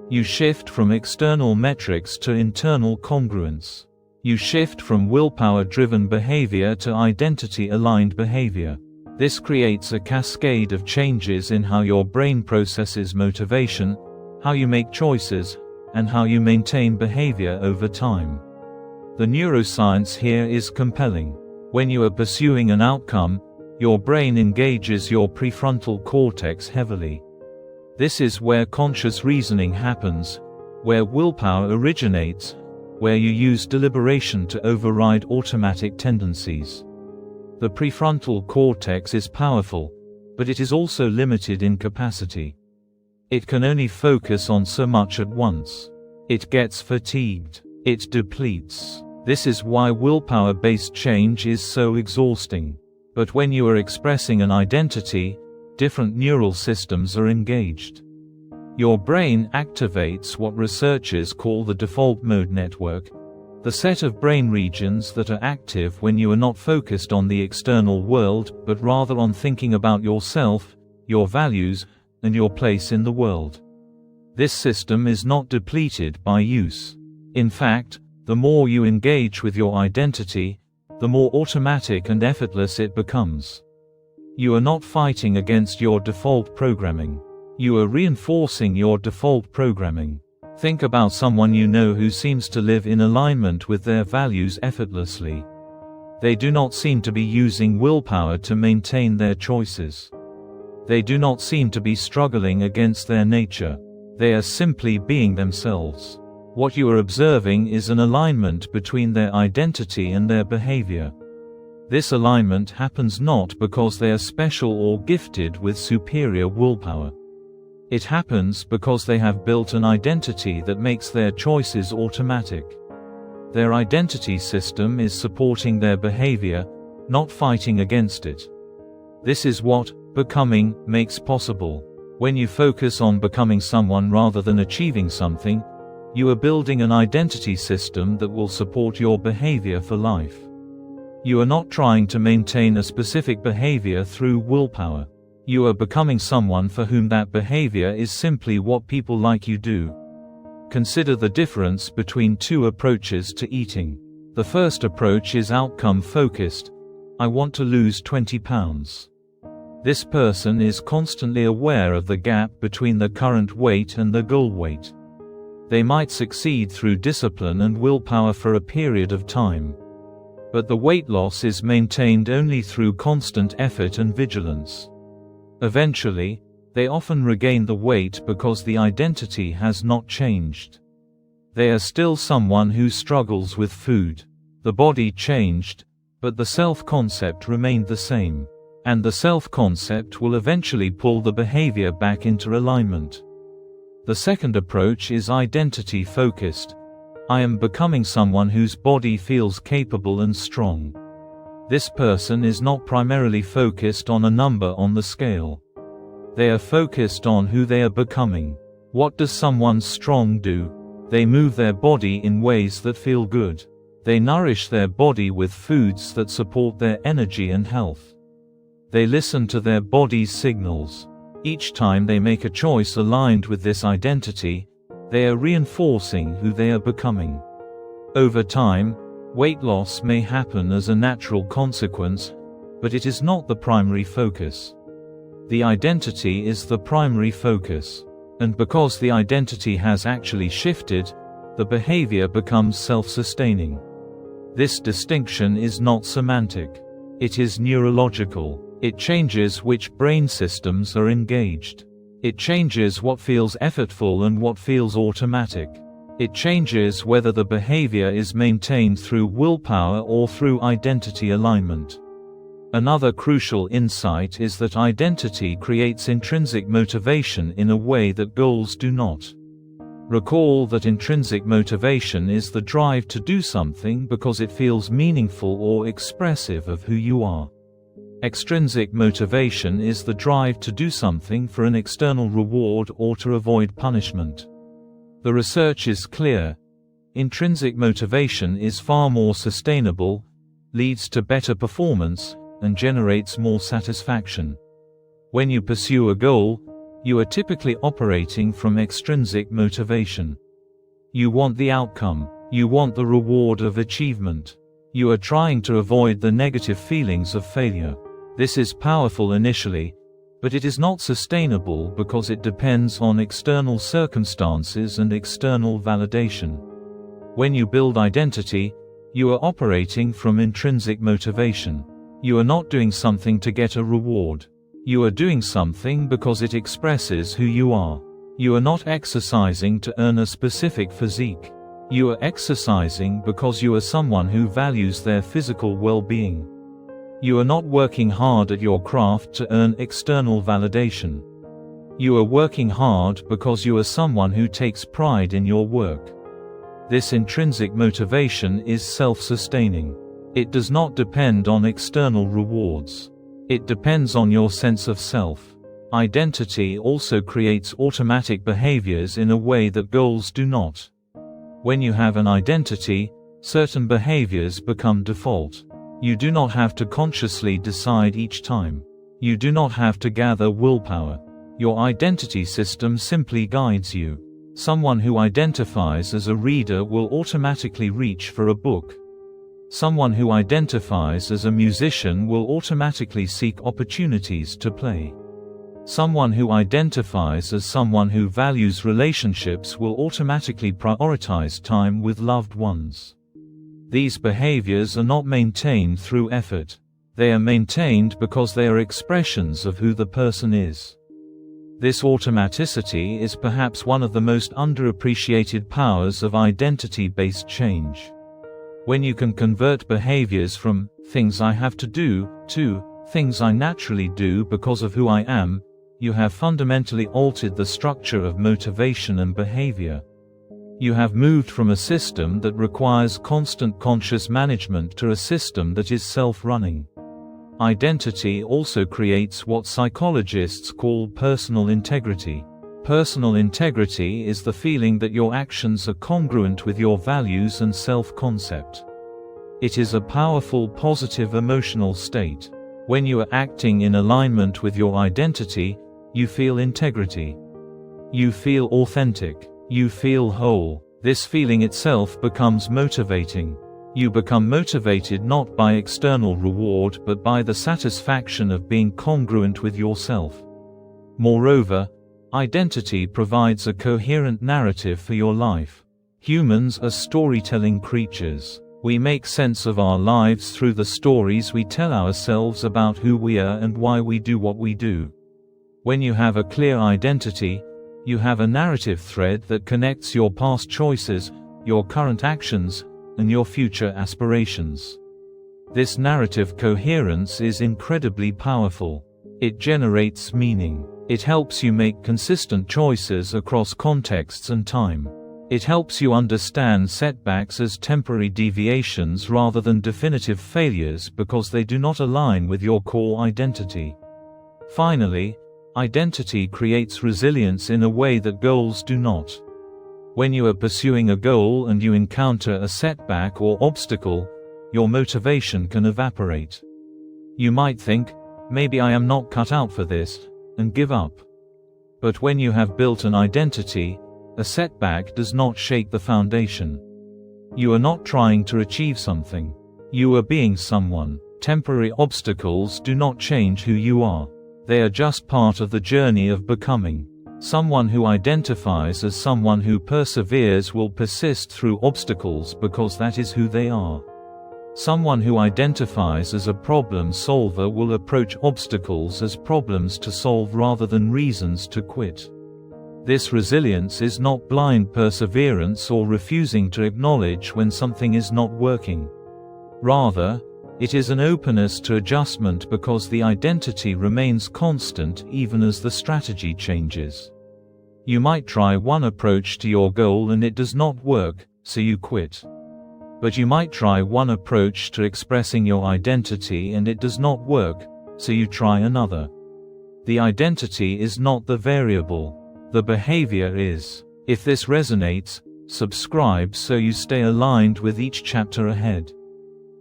You shift from external metrics to internal congruence. You shift from willpower-driven behavior to identity-aligned behavior. This creates a cascade of changes in how your brain processes motivation, how you make choices, and how you maintain behavior over time. The neuroscience here is compelling. When you are pursuing an outcome, your brain engages your prefrontal cortex heavily. This is where conscious reasoning happens, where willpower originates, where you use deliberation to override automatic tendencies. The prefrontal cortex is powerful, but it is also limited in capacity. It can only focus on so much at once. It gets fatigued. It depletes. This is why willpower-based change is so exhausting. But when you are expressing an identity, different neural systems are engaged. Your brain activates what researchers call the default mode network, the set of brain regions that are active when you are not focused on the external world, but rather on thinking about yourself, your values, and your place in the world. This system is not depleted by use. In fact, the more you engage with your identity, the more automatic and effortless it becomes. You are not fighting against your default programming. You are reinforcing your default programming. Think about someone you know who seems to live in alignment with their values effortlessly. They do not seem to be using willpower to maintain their choices. They do not seem to be struggling against their nature. They are simply being themselves. What you are observing is an alignment between their identity and their behavior. This alignment happens not because they are special or gifted with superior willpower. It happens because they have built an identity that makes their choices automatic. Their identity system is supporting their behavior, not fighting against it. This is what becoming makes possible. When you focus on becoming someone rather than achieving something, you are building an identity system that will support your behavior for life. You are not trying to maintain a specific behavior through willpower. You are becoming someone for whom that behavior is simply what people like you do. Consider the difference between two approaches to eating. The first approach is outcome-focused. I want to lose 20 pounds. This person is constantly aware of the gap between the current weight and the goal weight. They might succeed through discipline and willpower for a period of time. But the weight loss is maintained only through constant effort and vigilance. Eventually, they often regain the weight because the identity has not changed. They are still someone who struggles with food. The body changed, but the self-concept remained the same. And the self-concept will eventually pull the behavior back into alignment. The second approach is identity-focused. I am becoming someone whose body feels capable and strong. This person is not primarily focused on a number on the scale. They are focused on who they are becoming. What does someone strong do? They move their body in ways that feel good. They nourish their body with foods that support their energy and health. They listen to their body's signals. Each time they make a choice aligned with this identity, they are reinforcing who they are becoming. Over time, weight loss may happen as a natural consequence, but it is not the primary focus. The identity is the primary focus. And because the identity has actually shifted, the behavior becomes self-sustaining. This distinction is not semantic. It is neurological. It changes which brain systems are engaged. It changes what feels effortful and what feels automatic. It changes whether the behavior is maintained through willpower or through identity alignment. Another crucial insight is that identity creates intrinsic motivation in a way that goals do not. Recall that intrinsic motivation is the drive to do something because it feels meaningful or expressive of who you are. Extrinsic motivation is the drive to do something for an external reward or to avoid punishment. The research is clear. Intrinsic motivation is far more sustainable, leads to better performance, and generates more satisfaction. When you pursue a goal, you are typically operating from extrinsic motivation. You want the outcome. You want the reward of achievement. You are trying to avoid the negative feelings of failure. This is powerful initially, but it is not sustainable because it depends on external circumstances and external validation. When you build identity, you are operating from intrinsic motivation. You are not doing something to get a reward. You are doing something because it expresses who you are. You are not exercising to earn a specific physique. You are exercising because you are someone who values their physical well-being. You are not working hard at your craft to earn external validation. You are working hard because you are someone who takes pride in your work. This intrinsic motivation is self-sustaining. It does not depend on external rewards. It depends on your sense of self. Identity also creates automatic behaviors in a way that goals do not. When you have an identity, certain behaviors become default. You do not have to consciously decide each time. You do not have to gather willpower. Your identity system simply guides you. Someone who identifies as a reader will automatically reach for a book. Someone who identifies as a musician will automatically seek opportunities to play. Someone who identifies as someone who values relationships will automatically prioritize time with loved ones. These behaviors are not maintained through effort. They are maintained because they are expressions of who the person is. This automaticity is perhaps one of the most underappreciated powers of identity-based change. When you can convert behaviors from things I have to do to things I naturally do because of who I am, you have fundamentally altered the structure of motivation and behavior. You have moved from a system that requires constant conscious management to a system that is self-running. Identity also creates what psychologists call personal integrity. Personal integrity is the feeling that your actions are congruent with your values and self-concept. It is a powerful positive emotional state. When you are acting in alignment with your identity, you feel integrity. You feel authentic. You feel whole. This feeling itself becomes motivating. You become motivated not by external reward but by the satisfaction of being congruent with yourself. Moreover, identity provides a coherent narrative for your life. Humans are storytelling creatures. We make sense of our lives through the stories we tell ourselves about who we are and why we do what we do. When you have a clear identity, you have a narrative thread that connects your past choices, your current actions, and your future aspirations. This narrative coherence is incredibly powerful. It generates meaning. It helps you make consistent choices across contexts and time. It helps you understand setbacks as temporary deviations rather than definitive failures because they do not align with your core identity. Finally, identity creates resilience in a way that goals do not. When you are pursuing a goal and you encounter a setback or obstacle, your motivation can evaporate. You might think, maybe I am not cut out for this, and give up. But when you have built an identity, a setback does not shake the foundation. You are not trying to achieve something. You are being someone. Temporary obstacles do not change who you are. They are just part of the journey of becoming. Someone who identifies as someone who perseveres will persist through obstacles because that is who they are. Someone who identifies as a problem solver will approach obstacles as problems to solve rather than reasons to quit. This resilience is not blind perseverance or refusing to acknowledge when something is not working. Rather, it is an openness to adjustment because the identity remains constant even as the strategy changes. You might try one approach to your goal and it does not work, so you quit. But you might try one approach to expressing your identity and it does not work, so you try another. The identity is not the variable. The behavior is. If this resonates, subscribe so you stay aligned with each chapter ahead.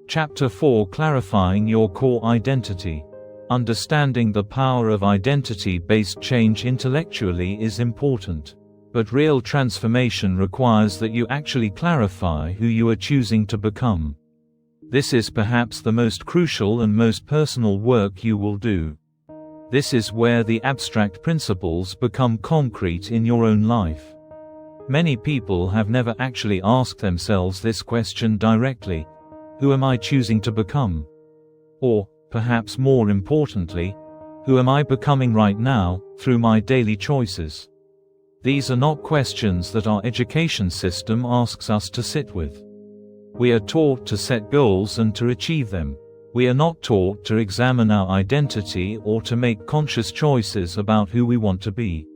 Chapter 4: Clarifying your core identity. Understanding the power of identity-based change intellectually is important. But real transformation requires that you actually clarify who you are choosing to become. This is perhaps the most crucial and most personal work you will do. This is where the abstract principles become concrete in your own life. Many people have never actually asked themselves this question directly: who am I choosing to become? Or, perhaps more importantly, who am I becoming right now, through my daily choices? These are not questions that our education system asks us to sit with. We are taught to set goals and to achieve them. We are not taught to examine our identity or to make conscious choices about who we want to be.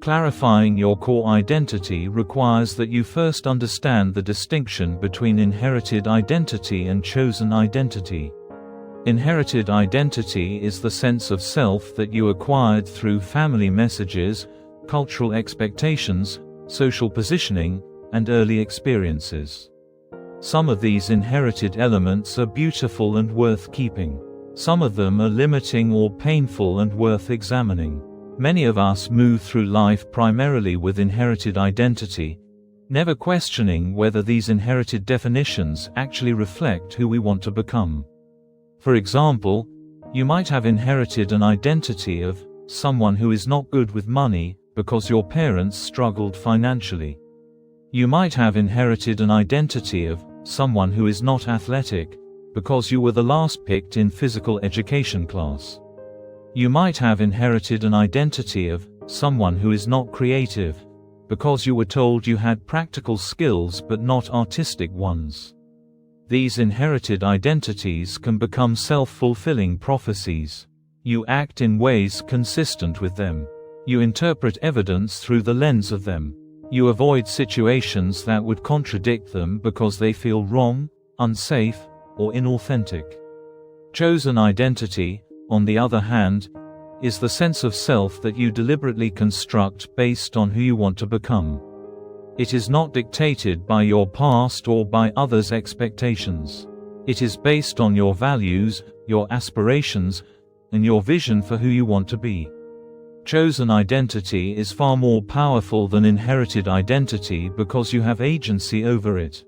Clarifying your core identity requires that you first understand the distinction between inherited identity and chosen identity. Inherited identity is the sense of self that you acquired through family messages, cultural expectations, social positioning, and early experiences. Some of these inherited elements are beautiful and worth keeping. Some of them are limiting or painful and worth examining. Many of us move through life primarily with inherited identity, never questioning whether these inherited definitions actually reflect who we want to become. For example, you might have inherited an identity of someone who is not good with money because your parents struggled financially. You might have inherited an identity of someone who is not athletic because you were the last picked in physical education class. You might have inherited an identity of someone who is not creative because you were told you had practical skills but not artistic ones. These inherited identities can become self-fulfilling prophecies. You act in ways consistent with them. You interpret evidence through the lens of them. You avoid situations that would contradict them because they feel wrong, unsafe, or inauthentic. Chosen identity, on the other hand, is the sense of self that you deliberately construct based on who you want to become. It is not dictated by your past or by others' expectations. It is based on your values, your aspirations, and your vision for who you want to be. Chosen identity is far more powerful than inherited identity because you have agency over it.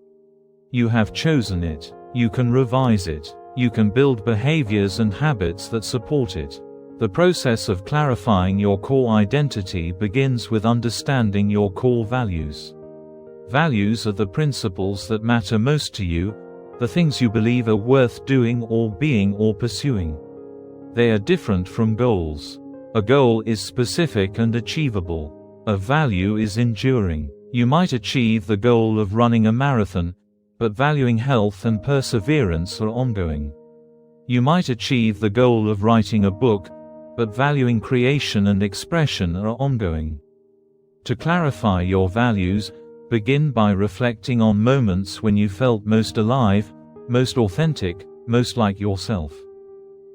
You have chosen it. You can revise it. You can build behaviors and habits that support it. The process of clarifying your core identity begins with understanding your core values. Values are the principles that matter most to you, the things you believe are worth doing or being or pursuing. They are different from goals. A goal is specific and achievable. A value is enduring. You might achieve the goal of running a marathon, but valuing health and perseverance are ongoing. You might achieve the goal of writing a book, but valuing creation and expression are ongoing. To clarify your values, begin by reflecting on moments when you felt most alive, most authentic, most like yourself.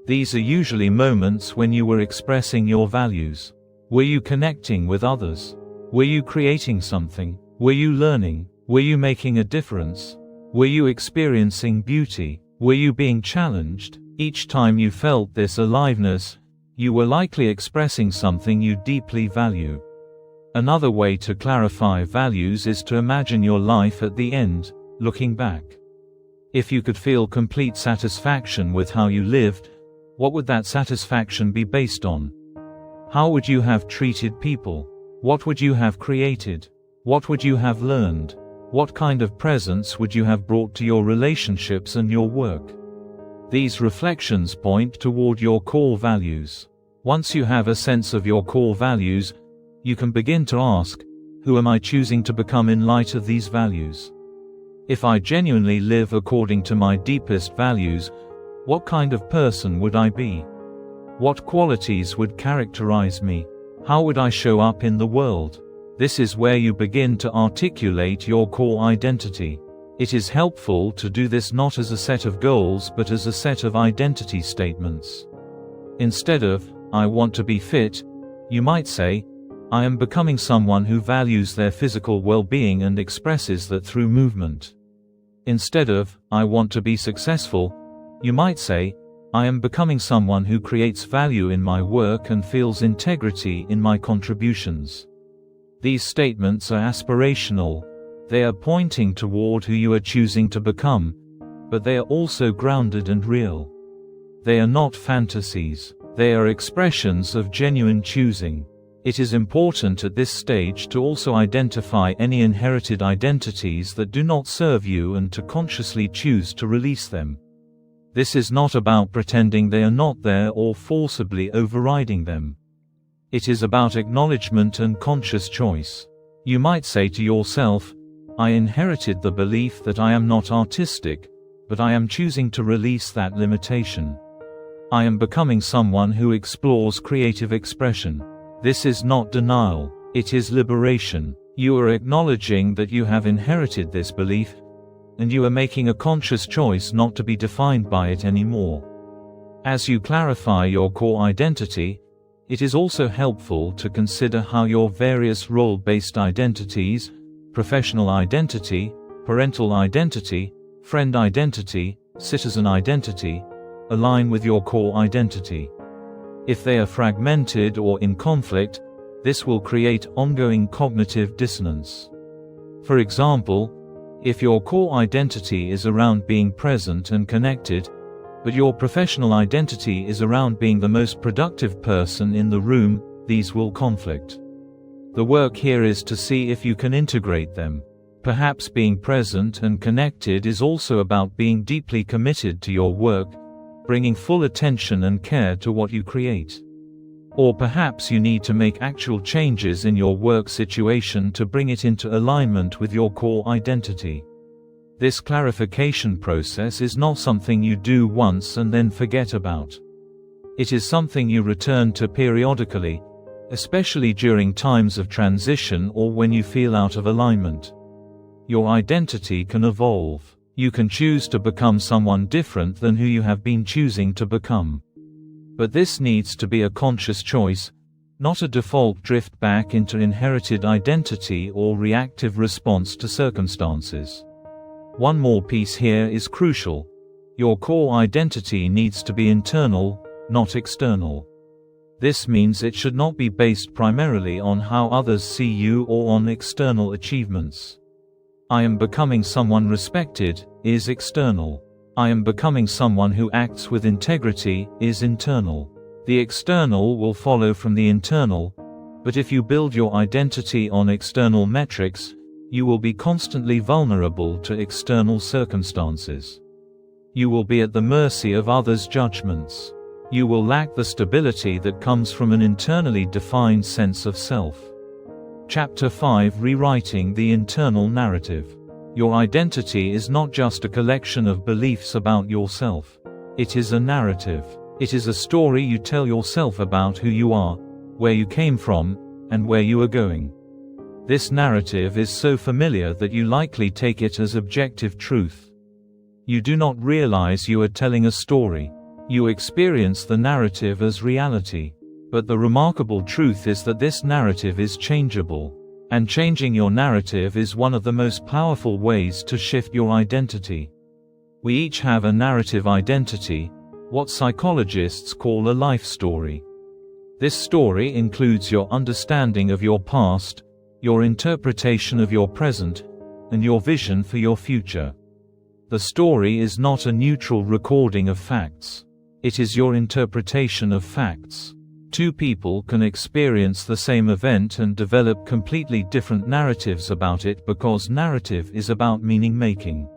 These are usually moments when you were expressing your values. Were you connecting with others? Were you creating something? Were you learning? Were you making a difference? Were you experiencing beauty? Were you being challenged? Each time you felt this aliveness, you were likely expressing something you deeply value. Another way to clarify values is to imagine your life at the end, looking back. If you could feel complete satisfaction with how you lived, what would that satisfaction be based on? How would you have treated people? What would you have created? What would you have learned? What kind of presence would you have brought to your relationships and your work? These reflections point toward your core values. Once you have a sense of your core values, you can begin to ask, who am I choosing to become in light of these values? If I genuinely live according to my deepest values, what kind of person would I be? What qualities would characterize me? How would I show up in the world? This is where you begin to articulate your core identity. It is helpful to do this not as a set of goals but as a set of identity statements. Instead of, I want to be fit, you might say, I am becoming someone who values their physical well-being and expresses that through movement. Instead of, I want to be successful, you might say, I am becoming someone who creates value in my work and feels integrity in my contributions. These statements are aspirational. They are pointing toward who you are choosing to become, but they are also grounded and real. They are not fantasies. They are expressions of genuine choosing. It is important at this stage to also identify any inherited identities that do not serve you and to consciously choose to release them. This is not about pretending they are not there or forcibly overriding them. It is about acknowledgement and conscious choice. You might say to yourself, I inherited the belief that I am not artistic, but I am choosing to release that limitation. I am becoming someone who explores creative expression. This is not denial, it is liberation. You are acknowledging that you have inherited this belief, and you are making a conscious choice not to be defined by it anymore. As you clarify your core identity, it is also helpful to consider how your various role-based identities, professional identity, parental identity, friend identity, citizen identity, align with your core identity. If they are fragmented or in conflict, this will create ongoing cognitive dissonance. For example, if your core identity is around being present and connected, but your professional identity is around being the most productive person in the room, these will conflict. The work here is to see if you can integrate them. Perhaps being present and connected is also about being deeply committed to your work, bringing full attention and care to what you create. Or perhaps you need to make actual changes in your work situation to bring it into alignment with your core identity. This clarification process is not something you do once and then forget about. It is something you return to periodically, especially during times of transition or when you feel out of alignment. Your identity can evolve. You can choose to become someone different than who you have been choosing to become. But this needs to be a conscious choice, not a default drift back into inherited identity or reactive response to circumstances. One more piece here is crucial. Your core identity needs to be internal, not external. This means it should not be based primarily on how others see you or on external achievements. I am becoming someone respected is external. I am becoming someone who acts with integrity is internal. The external will follow from the internal, but if you build your identity on external metrics, you will be constantly vulnerable to external circumstances. You will be at the mercy of others' judgments. You will lack the stability that comes from an internally defined sense of self. Chapter 5: Rewriting the Internal Narrative. Your identity is not just a collection of beliefs about yourself. It is a narrative. It is a story you tell yourself about who you are, where you came from, and where you are going. This narrative is so familiar that you likely take it as objective truth. You do not realize you are telling a story. You experience the narrative as reality. But the remarkable truth is that this narrative is changeable. And changing your narrative is one of the most powerful ways to shift your identity. We each have a narrative identity, what psychologists call a life story. This story includes your understanding of your past, your interpretation of your present, and your vision for your future. The story is not a neutral recording of facts. It is your interpretation of facts. Two people can experience the same event and develop completely different narratives about it because narrative is about meaning-making.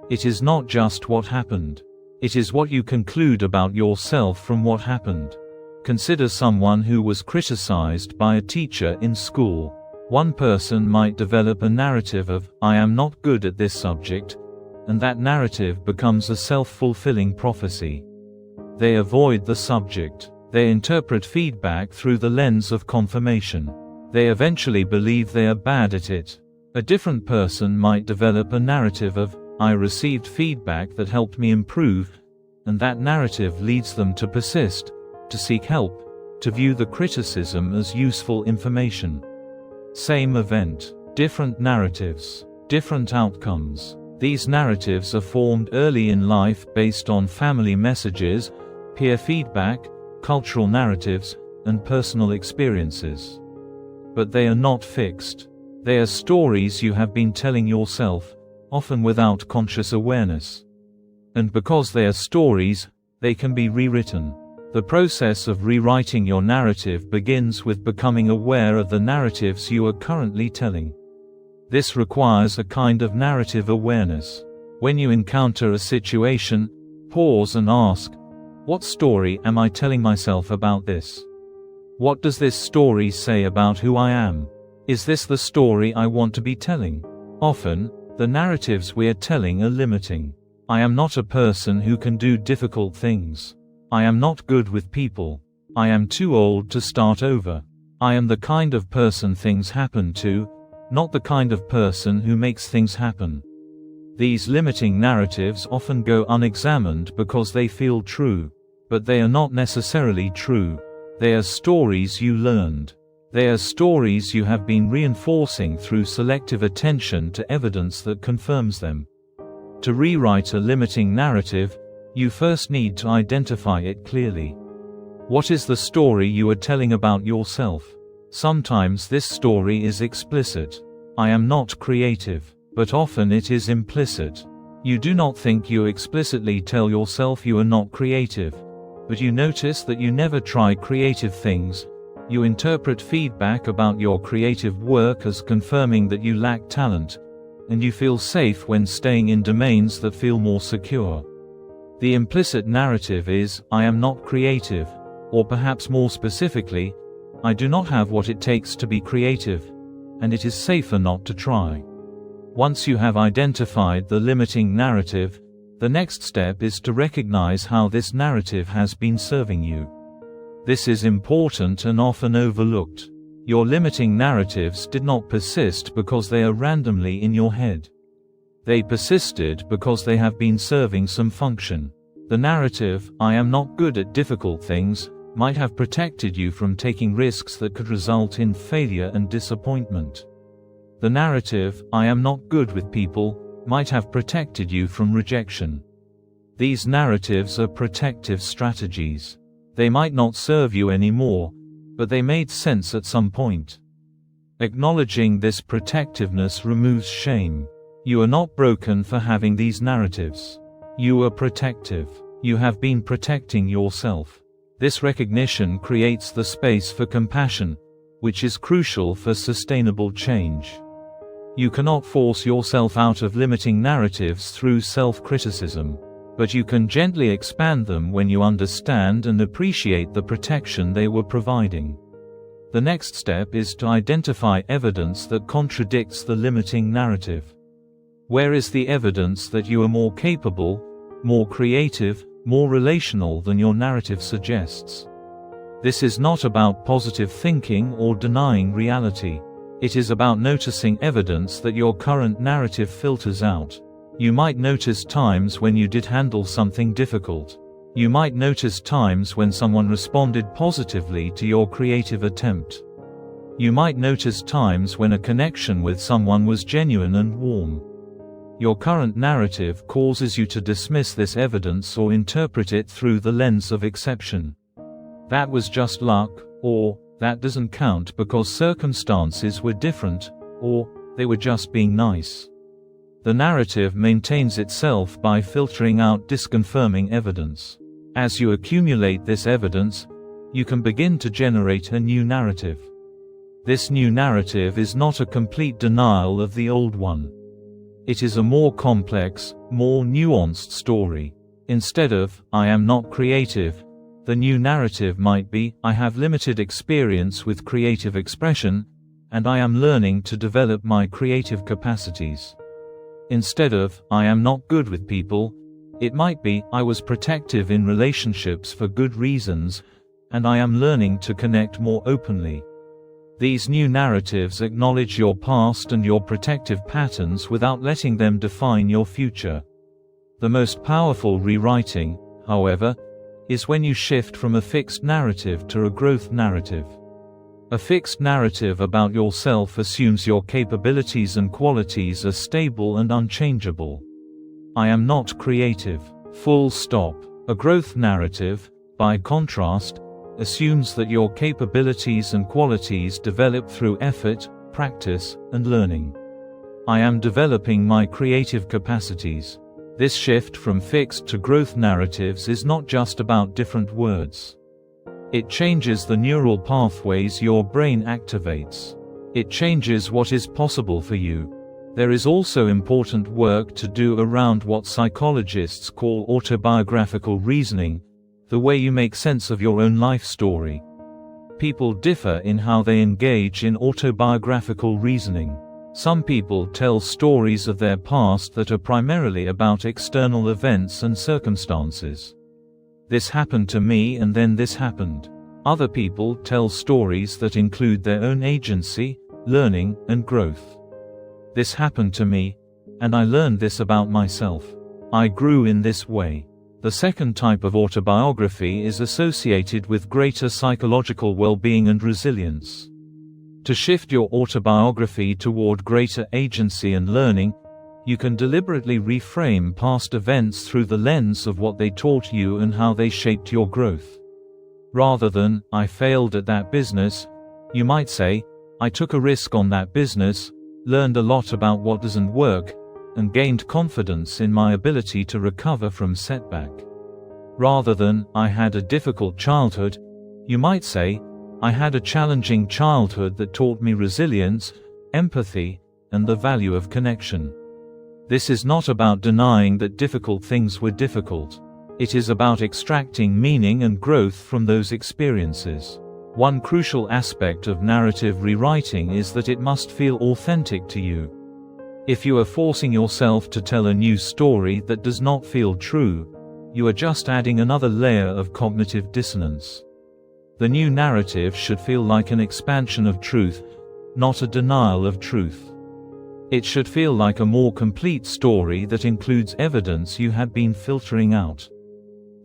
It is not just what happened. It is what you conclude about yourself from what happened. Consider someone who was criticized by a teacher in school. One person might develop a narrative of, "I am not good at this subject," and that narrative becomes a self-fulfilling prophecy. They avoid the subject. They interpret feedback through the lens of confirmation. They eventually believe they are bad at it. A different person might develop a narrative of, "I received feedback that helped me improve," and that narrative leads them to persist, to seek help, to view the criticism as useful information. Same event, different narratives, different outcomes. These narratives are formed early in life based on family messages, peer feedback, cultural narratives, and personal experiences. But they are not fixed. They are stories you have been telling yourself, often without conscious awareness. And because they are stories, they can be rewritten. The process of rewriting your narrative begins with becoming aware of the narratives you are currently telling. This requires a kind of narrative awareness. When you encounter a situation, pause and ask, "What story am I telling myself about this? What does this story say about who I am? Is this the story I want to be telling?" Often, the narratives we are telling are limiting. I am not a person who can do difficult things. I am not good with people. I am too old to start over. I am the kind of person things happen to, not the kind of person who makes things happen. These limiting narratives often go unexamined because they feel true. But they are not necessarily true. They are stories you learned. They are stories you have been reinforcing through selective attention to evidence that confirms them. To rewrite a limiting narrative, you first need to identify it clearly. What is the story you are telling about yourself? Sometimes this story is explicit. "I am not creative," but often it is implicit. You do not think you explicitly tell yourself you are not creative, but you notice that you never try creative things. You interpret feedback about your creative work as confirming that you lack talent, and you feel safe when staying in domains that feel more secure. The implicit narrative is, "I am not creative," or perhaps more specifically, "I do not have what it takes to be creative, and it is safer not to try." Once you have identified the limiting narrative, the next step is to recognize how this narrative has been serving you. This is important and often overlooked. Your limiting narratives did not persist because they are randomly in your head. They persisted because they have been serving some function. The narrative, "I am not good at difficult things," might have protected you from taking risks that could result in failure and disappointment. The narrative, "I am not good with people," might have protected you from rejection. These narratives are protective strategies. They might not serve you anymore, but they made sense at some point. Acknowledging this protectiveness removes shame. You are not broken for having these narratives. You are protective. You have been protecting yourself. This recognition creates the space for compassion, which is crucial for sustainable change. You cannot force yourself out of limiting narratives through self-criticism, but you can gently expand them when you understand and appreciate the protection they were providing. The next step is to identify evidence that contradicts the limiting narrative. Where is the evidence that you are more capable, more creative, more relational than your narrative suggests? This is not about positive thinking or denying reality. It is about noticing evidence that your current narrative filters out. You might notice times when you did handle something difficult. You might notice times when someone responded positively to your creative attempt. You might notice times when a connection with someone was genuine and warm. Your current narrative causes you to dismiss this evidence or interpret it through the lens of exception. That was just luck, or that doesn't count because circumstances were different, or they were just being nice. The narrative maintains itself by filtering out disconfirming evidence. As you accumulate this evidence, you can begin to generate a new narrative. This new narrative is not a complete denial of the old one. It is a more complex, more nuanced story. Instead of, "I am not creative," the new narrative might be, "I have limited experience with creative expression, and I am learning to develop my creative capacities." Instead of, "I am not good with people," it might be, "I was protective in relationships for good reasons, and I am learning to connect more openly." These new narratives acknowledge your past and your protective patterns without letting them define your future. The most powerful rewriting, however, is when you shift from a fixed narrative to a growth narrative. A fixed narrative about yourself assumes your capabilities and qualities are stable and unchangeable. "I am not creative. Full stop." A growth narrative, by contrast, assumes that your capabilities and qualities develop through effort, practice, and learning. "I am developing my creative capacities." This shift from fixed to growth narratives is not just about different words. It changes the neural pathways your brain activates. It changes what is possible for you. There is also important work to do around what psychologists call autobiographical reasoning, the way you make sense of your own life story. People differ in how they engage in autobiographical reasoning. Some people tell stories of their past that are primarily about external events and circumstances. "This happened to me and then this happened." Other people tell stories that include their own agency, learning, and growth. "This happened to me, and I learned this about myself. I grew in this way." The second type of autobiography is associated with greater psychological well-being and resilience. To shift your autobiography toward greater agency and learning, you can deliberately reframe past events through the lens of what they taught you and how they shaped your growth. Rather than, "I failed at that business," you might say, "I took a risk on that business, learned a lot about what doesn't work, and gained confidence in my ability to recover from setback." Rather than, "I had a difficult childhood," you might say, "I had a challenging childhood that taught me resilience, empathy, and the value of connection." This is not about denying that difficult things were difficult. It is about extracting meaning and growth from those experiences. One crucial aspect of narrative rewriting is that it must feel authentic to you. If you are forcing yourself to tell a new story that does not feel true, you are just adding another layer of cognitive dissonance. The new narrative should feel like an expansion of truth, not a denial of truth. It should feel like a more complete story that includes evidence you had been filtering out.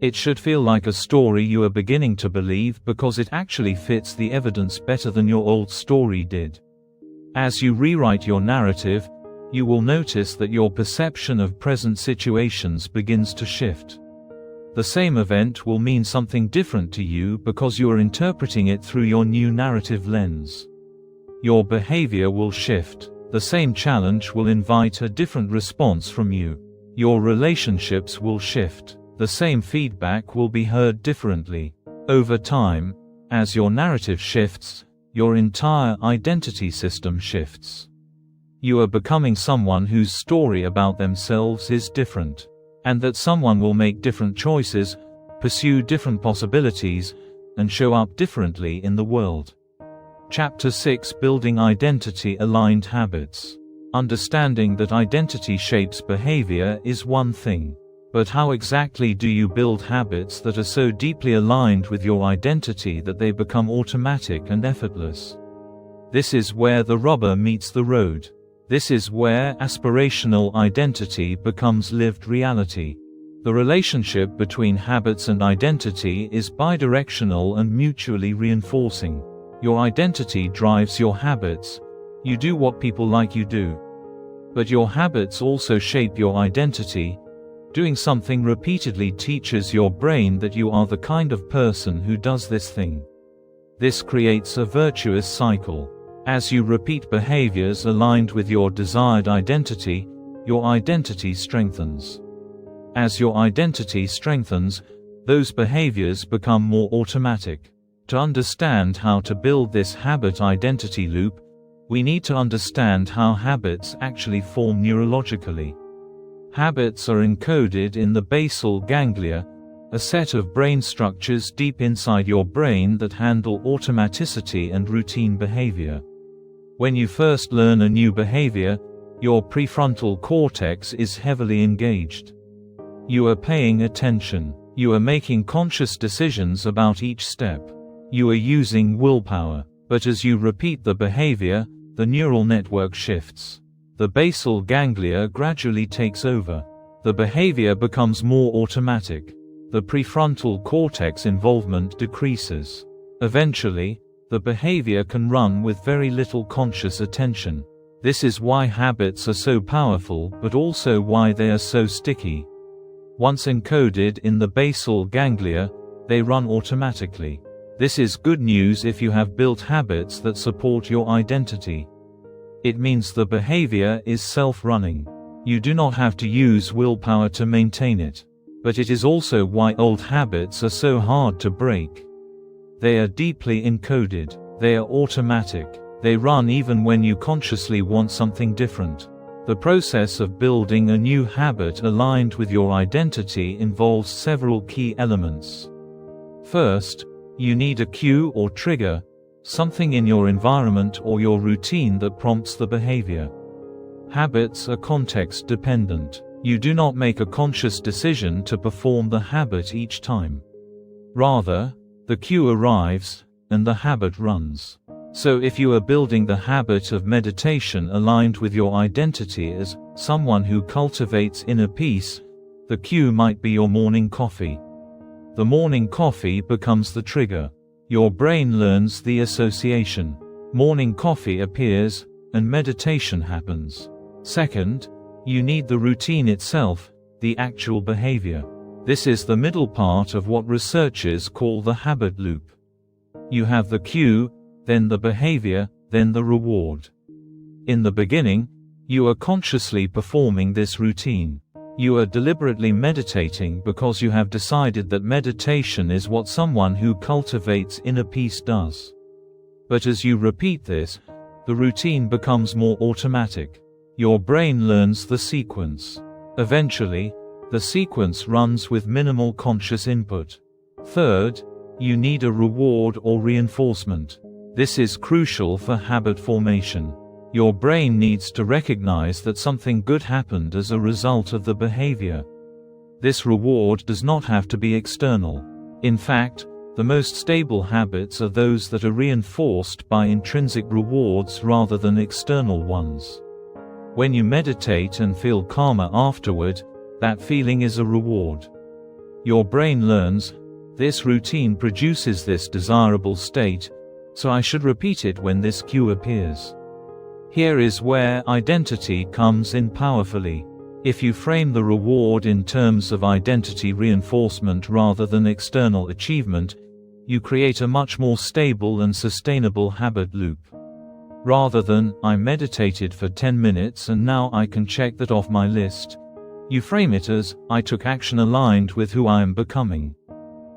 It should feel like a story you are beginning to believe because it actually fits the evidence better than your old story did. As you rewrite your narrative, you will notice that your perception of present situations begins to shift. The same event will mean something different to you because you are interpreting it through your new narrative lens. Your behavior will shift. The same challenge will invite a different response from you. Your relationships will shift. The same feedback will be heard differently. Over time, as your narrative shifts, your entire identity system shifts. You are becoming someone whose story about themselves is different. And that someone will make different choices, pursue different possibilities, and show up differently in the world. Chapter 6: Building Identity-Aligned Habits. Understanding that identity shapes behavior is one thing. But how exactly do you build habits that are so deeply aligned with your identity that they become automatic and effortless? This is where the rubber meets the road. This is where aspirational identity becomes lived reality. The relationship between habits and identity is bidirectional and mutually reinforcing. Your identity drives your habits. You do what people like you do. But your habits also shape your identity. Doing something repeatedly teaches your brain that you are the kind of person who does this thing. This creates a virtuous cycle. As you repeat behaviors aligned with your desired identity, your identity strengthens. As your identity strengthens, those behaviors become more automatic. To understand how to build this habit-identity loop, we need to understand how habits actually form neurologically. Habits are encoded in the basal ganglia, a set of brain structures deep inside your brain that handle automaticity and routine behavior. When you first learn a new behavior, your prefrontal cortex is heavily engaged. You are paying attention. You are making conscious decisions about each step. You are using willpower. But as you repeat the behavior, the neural network shifts. The basal ganglia gradually takes over. The behavior becomes more automatic. The prefrontal cortex involvement decreases. Eventually, the behavior can run with very little conscious attention. This is why habits are so powerful, but also why they are so sticky. Once encoded in the basal ganglia, they run automatically. This is good news if you have built habits that support your identity. It means the behavior is self-running. You do not have to use willpower to maintain it. But it is also why old habits are so hard to break. They are deeply encoded. They are automatic. They run even when you consciously want something different. The process of building a new habit aligned with your identity involves several key elements. First, you need a cue or trigger, something in your environment or your routine that prompts the behavior. Habits are context dependent. You do not make a conscious decision to perform the habit each time. Rather, the cue arrives, and the habit runs. So if you are building the habit of meditation aligned with your identity as someone who cultivates inner peace, the cue might be your morning coffee. The morning coffee becomes the trigger. Your brain learns the association. Morning coffee appears, and meditation happens. Second, you need the routine itself, the actual behavior. This is the middle part of what researchers call the habit loop. You have the cue, then the behavior, then the reward. In the beginning, you are consciously performing this routine. You are deliberately meditating because you have decided that meditation is what someone who cultivates inner peace does. But as you repeat this, the routine becomes more automatic. Your brain learns the sequence. Eventually, the sequence runs with minimal conscious input. Third, you need a reward or reinforcement. This is crucial for habit formation. Your brain needs to recognize that something good happened as a result of the behavior. This reward does not have to be external. In fact, the most stable habits are those that are reinforced by intrinsic rewards rather than external ones. When you meditate and feel calmer afterward, that feeling is a reward. Your brain learns, this routine produces this desirable state, so I should repeat it when this cue appears. Here is where identity comes in powerfully. If you frame the reward in terms of identity reinforcement rather than external achievement, you create a much more stable and sustainable habit loop. Rather than, I meditated for 10 minutes and now I can check that off my list, you frame it as, I took action aligned with who I am becoming.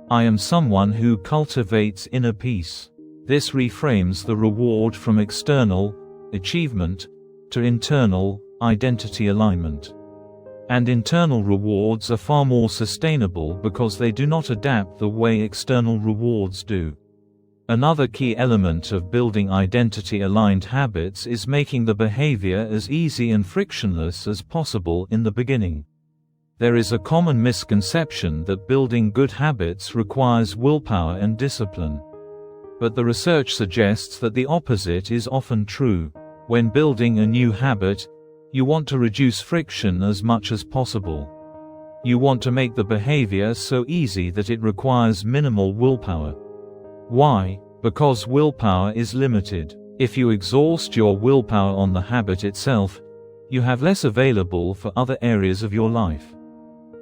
I am someone who cultivates inner peace. This reframes the reward from external achievement to internal identity alignment. And internal rewards are far more sustainable because they do not adapt the way external rewards do. Another key element of building identity-aligned habits is making the behavior as easy and frictionless as possible in the beginning. There is a common misconception that building good habits requires willpower and discipline. But the research suggests that the opposite is often true. When building a new habit, you want to reduce friction as much as possible. You want to make the behavior so easy that it requires minimal willpower. Why? Because willpower is limited. If you exhaust your willpower on the habit itself, you have less available for other areas of your life.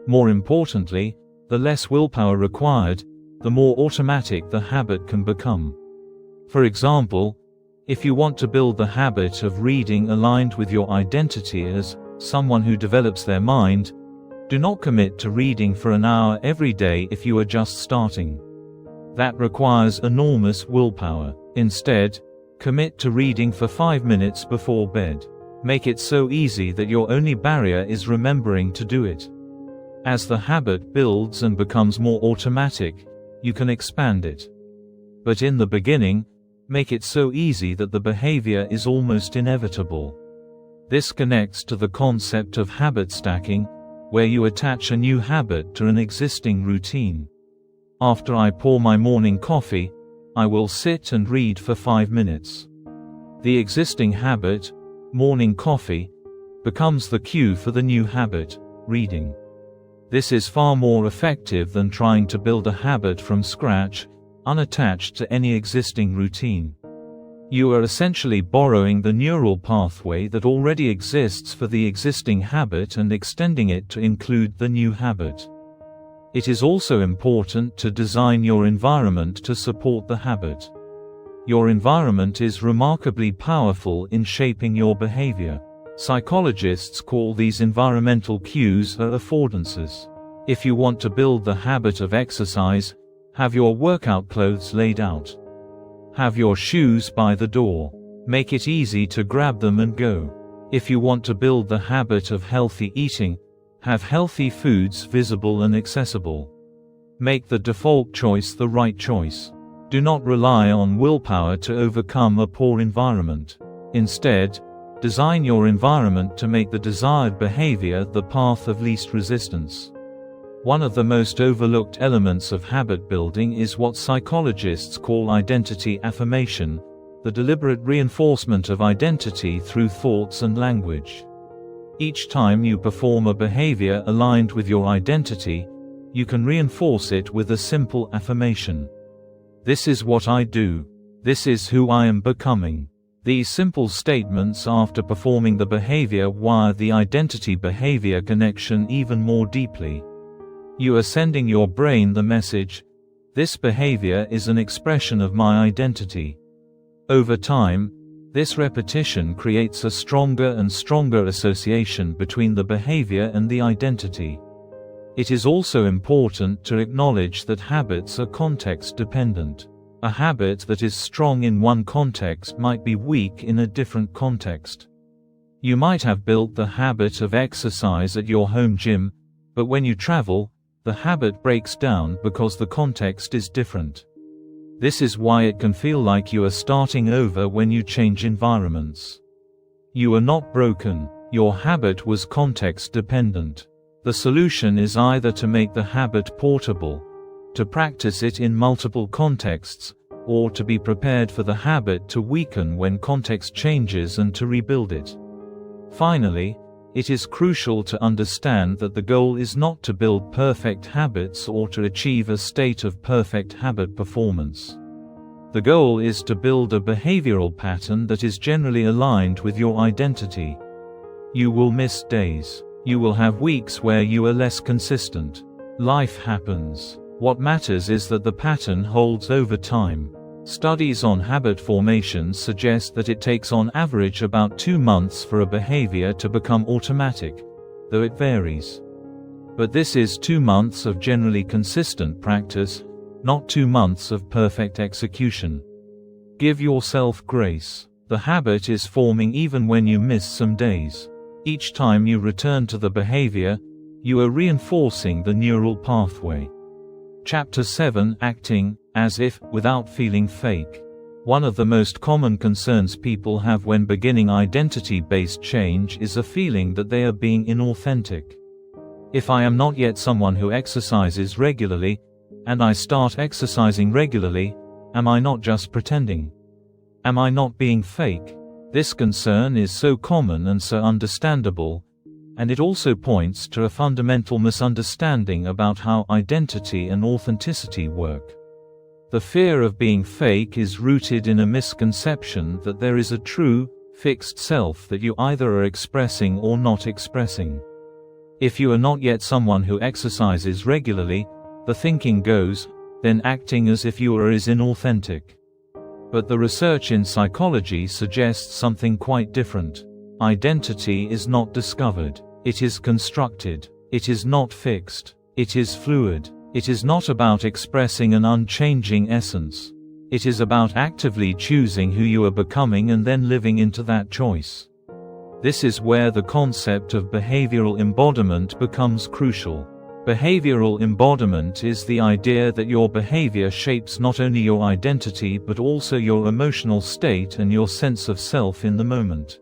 More importantly, the less willpower required, the more automatic the habit can become. For example, if you want to build the habit of reading aligned with your identity as someone who develops their mind, do not commit to reading for an hour every day if you are just starting. That requires enormous willpower. Instead, commit to reading for 5 minutes before bed. Make it so easy that your only barrier is remembering to do it. As the habit builds and becomes more automatic, you can expand it. But in the beginning, make it so easy that the behavior is almost inevitable. This connects to the concept of habit stacking, where you attach a new habit to an existing routine. After I pour my morning coffee, I will sit and read for 5 minutes. The existing habit, morning coffee, becomes the cue for the new habit, reading. This is far more effective than trying to build a habit from scratch, unattached to any existing routine. You are essentially borrowing the neural pathway that already exists for the existing habit and extending it to include the new habit. It is also important to design your environment to support the habit. Your environment is remarkably powerful in shaping your behavior. Psychologists call these environmental cues affordances. If you want to build the habit of exercise, have your workout clothes laid out. Have your shoes by the door. Make it easy to grab them and go. If you want to build the habit of healthy eating, have healthy foods visible and accessible. Make the default choice the right choice. Do not rely on willpower to overcome a poor environment. Instead, design your environment to make the desired behavior the path of least resistance. One of the most overlooked elements of habit building is what psychologists call identity affirmation, the deliberate reinforcement of identity through thoughts and language. Each time you perform a behavior aligned with your identity, you can reinforce it with a simple affirmation. This is what I do. This is who I am becoming. These simple statements after performing the behavior wire the identity-behavior connection even more deeply. You are sending your brain the message, this behavior is an expression of my identity. Over time, this repetition creates a stronger and stronger association between the behavior and the identity. It is also important to acknowledge that habits are context-dependent. A habit that is strong in one context might be weak in a different context. You might have built the habit of exercise at your home gym, but when you travel, the habit breaks down because the context is different. This is why it can feel like you are starting over when you change environments. You are not broken. Your habit was context-dependent. The solution is either to make the habit portable, to practice it in multiple contexts, or to be prepared for the habit to weaken when context changes and to rebuild it. Finally, it is crucial to understand that the goal is not to build perfect habits or to achieve a state of perfect habit performance. The goal is to build a behavioral pattern that is generally aligned with your identity. You will miss days. You will have weeks where you are less consistent. Life happens. What matters is that the pattern holds over time. Studies on habit formation suggest that it takes on average about 2 months for a behavior to become automatic, though it varies. But this is 2 months of generally consistent practice, not 2 months of perfect execution. Give yourself grace. The habit is forming even when you miss some days. Each time you return to the behavior, you are reinforcing the neural pathway. Chapter 7: Acting as if, without feeling fake. One of the most common concerns people have when beginning identity-based change is a feeling that they are being inauthentic. If I am not yet someone who exercises regularly, and I start exercising regularly, am I not just pretending? Am I not being fake? This concern is so common and so understandable, and it also points to a fundamental misunderstanding about how identity and authenticity work. The fear of being fake is rooted in a misconception that there is a true, fixed self that you either are expressing or not expressing. If you are not yet someone who exercises regularly, the thinking goes, then acting as if you are is inauthentic. But the research in psychology suggests something quite different. Identity is not discovered. It is constructed. It is not fixed. It is fluid. It is not about expressing an unchanging essence. It is about actively choosing who you are becoming and then living into that choice. This is where the concept of behavioral embodiment becomes crucial. Behavioral embodiment is the idea that your behavior shapes not only your identity but also your emotional state and your sense of self in the moment.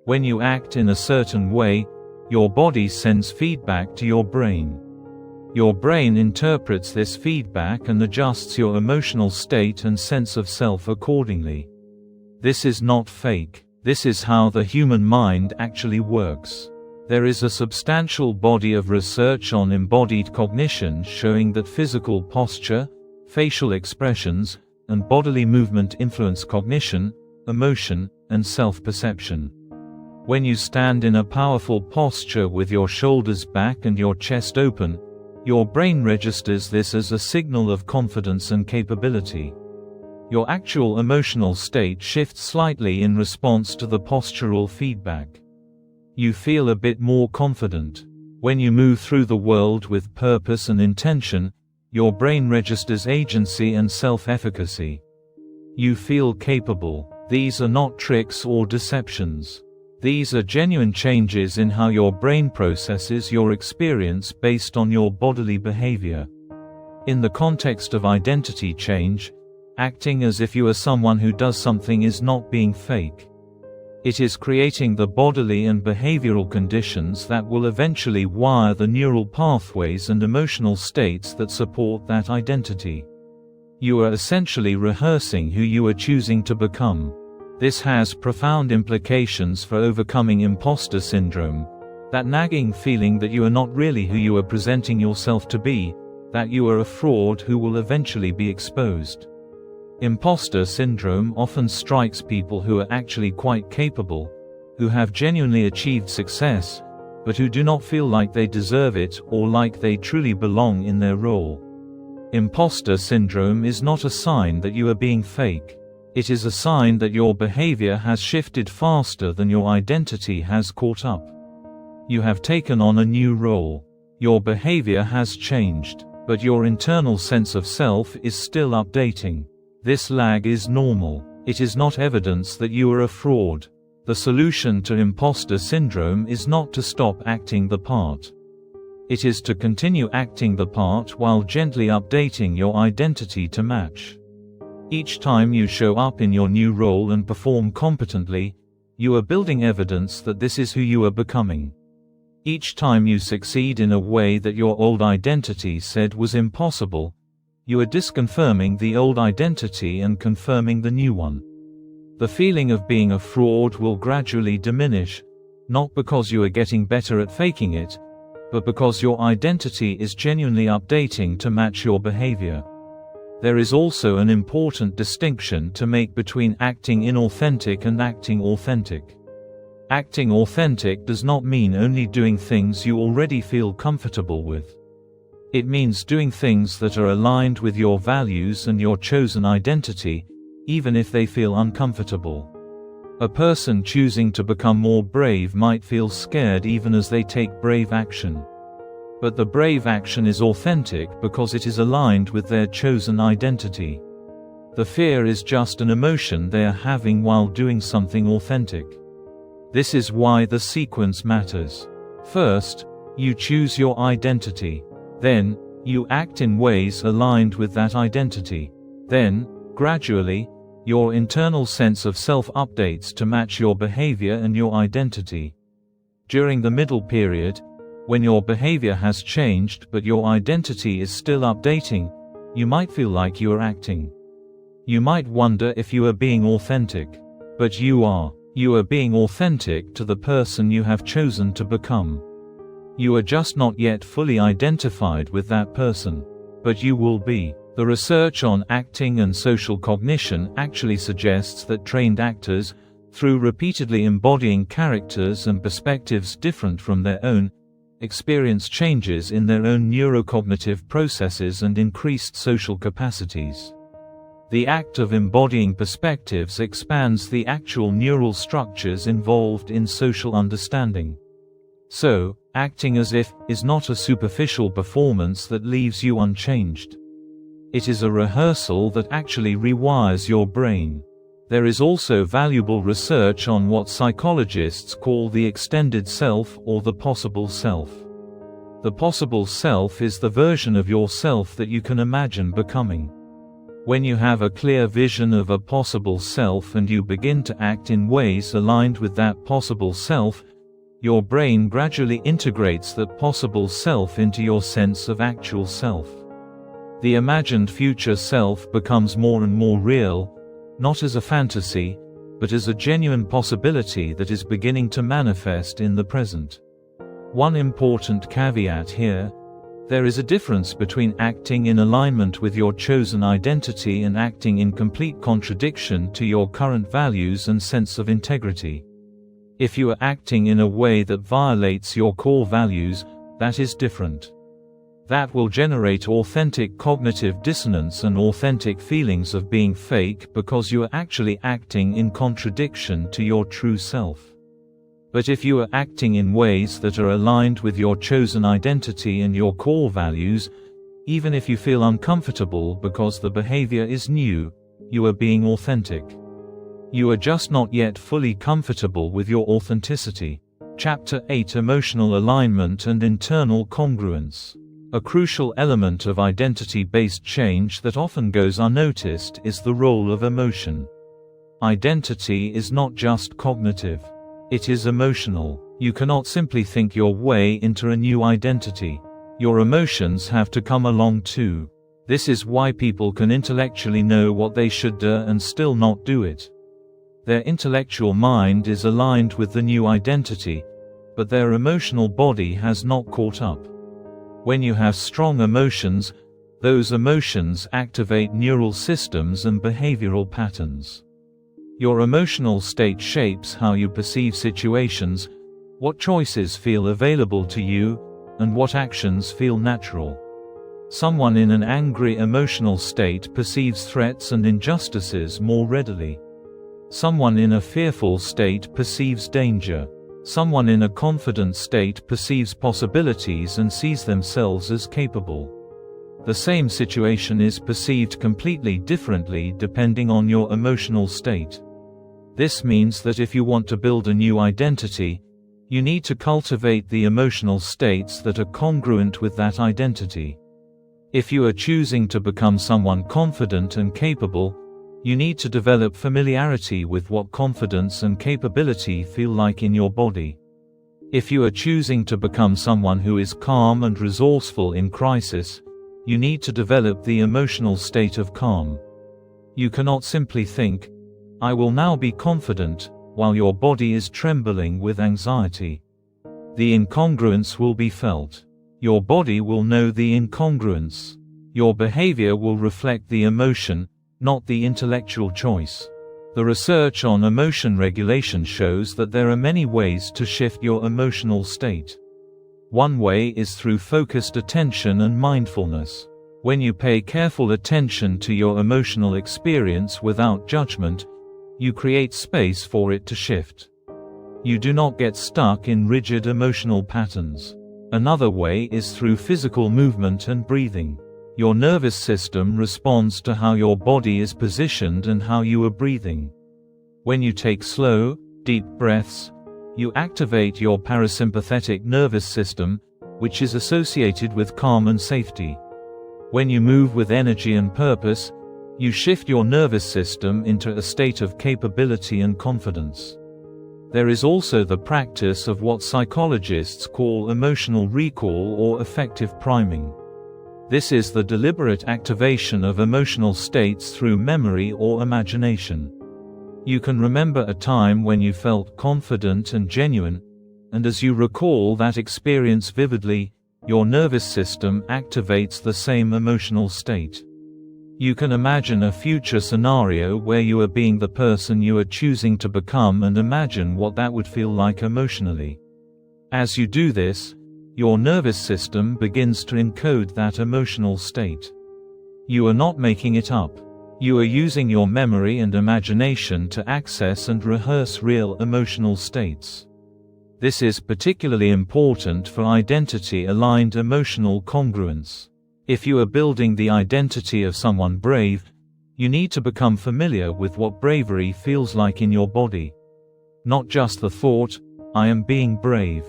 When you act in a certain way, your body sends feedback to your brain. Your brain interprets this feedback and adjusts your emotional state and sense of self accordingly. This is not fake. This is how the human mind actually works. There is a substantial body of research on embodied cognition showing that physical posture, facial expressions, and bodily movement influence cognition, emotion, and self-perception. When you stand in a powerful posture with your shoulders back and your chest open, your brain registers this as a signal of confidence and capability. Your actual emotional state shifts slightly in response to the postural feedback. You feel a bit more confident. When you move through the world with purpose and intention, your brain registers agency and self-efficacy. You feel capable. These are not tricks or deceptions. These are genuine changes in how your brain processes your experience based on your bodily behavior. In the context of identity change, acting as if you are someone who does something is not being fake. It is creating the bodily and behavioral conditions that will eventually wire the neural pathways and emotional states that support that identity. You are essentially rehearsing who you are choosing to become. This has profound implications for overcoming imposter syndrome, that nagging feeling that you are not really who you are presenting yourself to be, that you are a fraud who will eventually be exposed. Imposter syndrome often strikes people who are actually quite capable, who have genuinely achieved success, but who do not feel like they deserve it or like they truly belong in their role. Imposter syndrome is not a sign that you are being fake. It is a sign that your behavior has shifted faster than your identity has caught up. You have taken on a new role. Your behavior has changed, but your internal sense of self is still updating. This lag is normal. It is not evidence that you are a fraud. The solution to imposter syndrome is not to stop acting the part. It is to continue acting the part while gently updating your identity to match. Each time you show up in your new role and perform competently, you are building evidence that this is who you are becoming. Each time you succeed in a way that your old identity said was impossible, you are disconfirming the old identity and confirming the new one. The feeling of being a fraud will gradually diminish, not because you are getting better at faking it, but because your identity is genuinely updating to match your behavior. There is also an important distinction to make between acting inauthentic and acting authentic. Acting authentic does not mean only doing things you already feel comfortable with. It means doing things that are aligned with your values and your chosen identity, even if they feel uncomfortable. A person choosing to become more brave might feel scared even as they take brave action. But the brave action is authentic because it is aligned with their chosen identity. The fear is just an emotion they are having while doing something authentic. This is why the sequence matters. First, you choose your identity. Then, you act in ways aligned with that identity. Then, gradually, your internal sense of self updates to match your behavior and your identity. During the middle period, when your behavior has changed but your identity is still updating, you might feel like you are acting. You might wonder if you are being authentic. But you are. You are being authentic to the person you have chosen to become. You are just not yet fully identified with that person. But you will be. The research on acting and social cognition actually suggests that trained actors, through repeatedly embodying characters and perspectives different from their own, experience changes in their own neurocognitive processes and increased social capacities. The act of embodying perspectives expands the actual neural structures involved in social understanding. So, acting as if is not a superficial performance that leaves you unchanged. It is a rehearsal that actually rewires your brain. There is also valuable research on what psychologists call the extended self or the possible self. The possible self is the version of yourself that you can imagine becoming. When you have a clear vision of a possible self and you begin to act in ways aligned with that possible self, your brain gradually integrates that possible self into your sense of actual self. The imagined future self becomes more and more real, not as a fantasy, but as a genuine possibility that is beginning to manifest in the present. One important caveat here: there is a difference between acting in alignment with your chosen identity and acting in complete contradiction to your current values and sense of integrity. If you are acting in a way that violates your core values, that is different. That will generate authentic cognitive dissonance and authentic feelings of being fake because you are actually acting in contradiction to your true self. But if you are acting in ways that are aligned with your chosen identity and your core values, even if you feel uncomfortable because the behavior is new, you are being authentic. You are just not yet fully comfortable with your authenticity. Chapter 8: Emotional Alignment and Internal Congruence. A crucial element of identity-based change that often goes unnoticed is the role of emotion. Identity is not just cognitive. It is emotional. You cannot simply think your way into a new identity. Your emotions have to come along too. This is why people can intellectually know what they should do and still not do it. Their intellectual mind is aligned with the new identity, but their emotional body has not caught up. When you have strong emotions, those emotions activate neural systems and behavioral patterns. Your emotional state shapes how you perceive situations, what choices feel available to you, and what actions feel natural. Someone in an angry emotional state perceives threats and injustices more readily. Someone in a fearful state perceives danger. Someone in a confident state perceives possibilities and sees themselves as capable. The same situation is perceived completely differently depending on your emotional state. This means that if you want to build a new identity, you need to cultivate the emotional states that are congruent with that identity. If you are choosing to become someone confident and capable, you need to develop familiarity with what confidence and capability feel like in your body. If you are choosing to become someone who is calm and resourceful in crisis, you need to develop the emotional state of calm. You cannot simply think, "I will now be confident," while your body is trembling with anxiety. The incongruence will be felt. Your body will know the incongruence. Your behavior will reflect the emotion, not the intellectual choice. The research on emotion regulation shows that there are many ways to shift your emotional state. One way is through focused attention and mindfulness. When you pay careful attention to your emotional experience without judgment, you create space for it to shift. You do not get stuck in rigid emotional patterns. Another way is through physical movement and breathing. Your nervous system responds to how your body is positioned and how you are breathing. When you take slow, deep breaths, you activate your parasympathetic nervous system, which is associated with calm and safety. When you move with energy and purpose, you shift your nervous system into a state of capability and confidence. There is also the practice of what psychologists call emotional recall or affective priming. This is the deliberate activation of emotional states through memory or imagination. You can remember a time when you felt confident and genuine, and as you recall that experience vividly, your nervous system activates the same emotional state. You can imagine a future scenario where you are being the person you are choosing to become and imagine what that would feel like emotionally. As you do this, your nervous system begins to encode that emotional state. You are not making it up. You are using your memory and imagination to access and rehearse real emotional states. This is particularly important for identity-aligned emotional congruence. If you are building the identity of someone brave, you need to become familiar with what bravery feels like in your body. Not just the thought, "I am being brave,"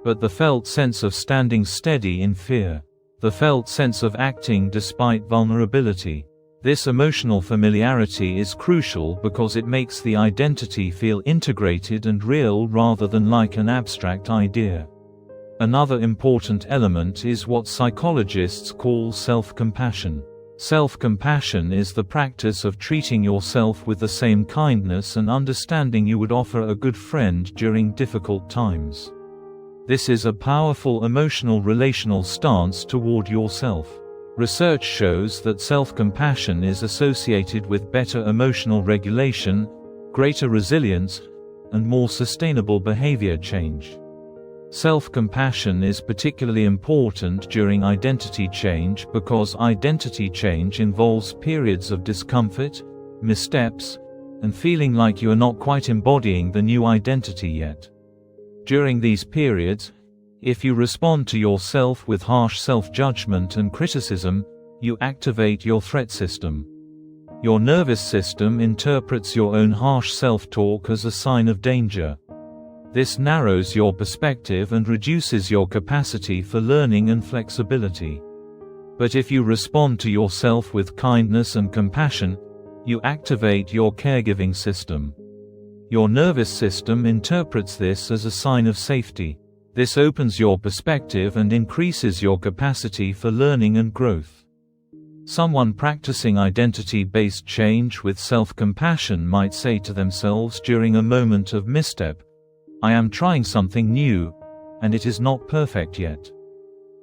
but the felt sense of standing steady in fear. The felt sense of acting despite vulnerability. This emotional familiarity is crucial because it makes the identity feel integrated and real rather than like an abstract idea. Another important element is what psychologists call self-compassion. Self-compassion is the practice of treating yourself with the same kindness and understanding you would offer a good friend during difficult times. This is a powerful emotional relational stance toward yourself. Research shows that self-compassion is associated with better emotional regulation, greater resilience, and more sustainable behavior change. Self-compassion is particularly important during identity change because identity change involves periods of discomfort, missteps, and feeling like you are not quite embodying the new identity yet. During these periods, if you respond to yourself with harsh self-judgment and criticism, you activate your threat system. Your nervous system interprets your own harsh self-talk as a sign of danger. This narrows your perspective and reduces your capacity for learning and flexibility. But if you respond to yourself with kindness and compassion, you activate your caregiving system. Your nervous system interprets this as a sign of safety. This opens your perspective and increases your capacity for learning and growth. Someone practicing identity-based change with self-compassion might say to themselves during a moment of misstep, "I am trying something new, and it is not perfect yet."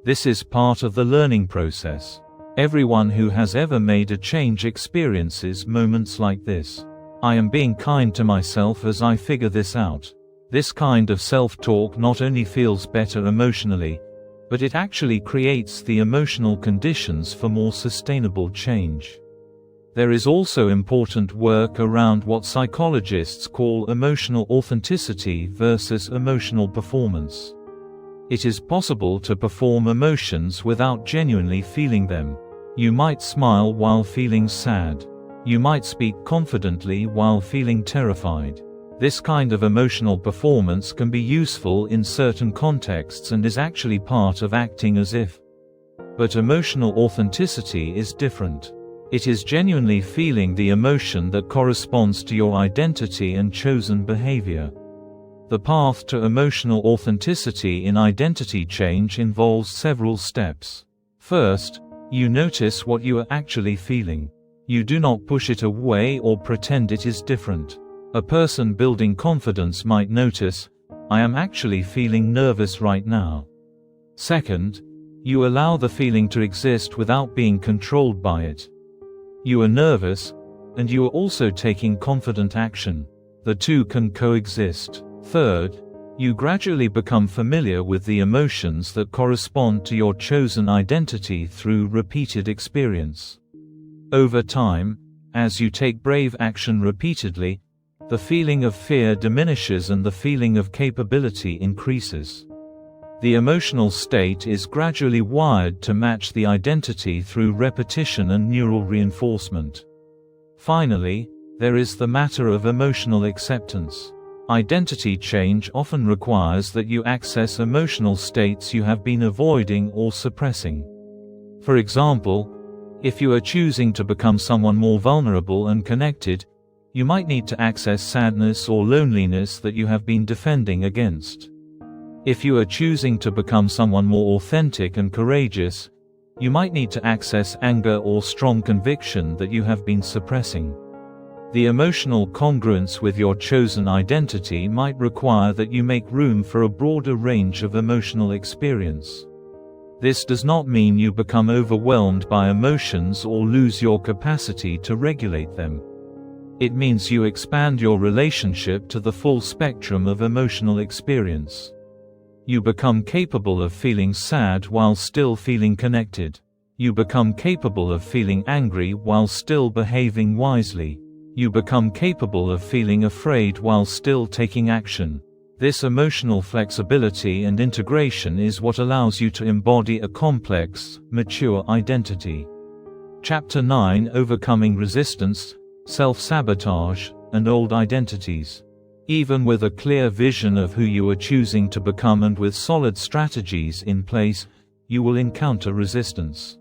This is part of the learning process. Everyone who has ever made a change experiences moments like this. "I am being kind to myself as I figure this out." This kind of self-talk not only feels better emotionally, but it actually creates the emotional conditions for more sustainable change. There is also important work around what psychologists call emotional authenticity versus emotional performance. It is possible to perform emotions without genuinely feeling them. You might smile while feeling sad. You might speak confidently while feeling terrified. This kind of emotional performance can be useful in certain contexts and is actually part of acting as if. But emotional authenticity is different. It is genuinely feeling the emotion that corresponds to your identity and chosen behavior. The path to emotional authenticity in identity change involves several steps. First, you notice what you are actually feeling. You do not push it away or pretend it is different. A person building confidence might notice, "I am actually feeling nervous right now." Second, You allow the feeling to exist without being controlled by it. You are nervous, and you are also taking confident action. The two can coexist. Third, you gradually become familiar with the emotions that correspond to your chosen identity through repeated experience. Over time, as you take brave action repeatedly, the feeling of fear diminishes and the feeling of capability increases. The emotional state is gradually wired to match the identity through repetition and neural reinforcement. Finally, there is the matter of emotional acceptance. Identity change often requires that you access emotional states you have been avoiding or suppressing. For example, if you are choosing to become someone more vulnerable and connected, you might need to access sadness or loneliness that you have been defending against. If you are choosing to become someone more authentic and courageous, you might need to access anger or strong conviction that you have been suppressing. The emotional congruence with your chosen identity might require that you make room for a broader range of emotional experience. This does not mean you become overwhelmed by emotions or lose your capacity to regulate them. It means you expand your relationship to the full spectrum of emotional experience. You become capable of feeling sad while still feeling connected. You become capable of feeling angry while still behaving wisely. You become capable of feeling afraid while still taking action. This emotional flexibility and integration is what allows you to embody a complex, mature identity. Chapter 9: Overcoming Resistance, Self-Sabotage, and Old Identities. Even with a clear vision of who you are choosing to become and with solid strategies in place, you will encounter resistance.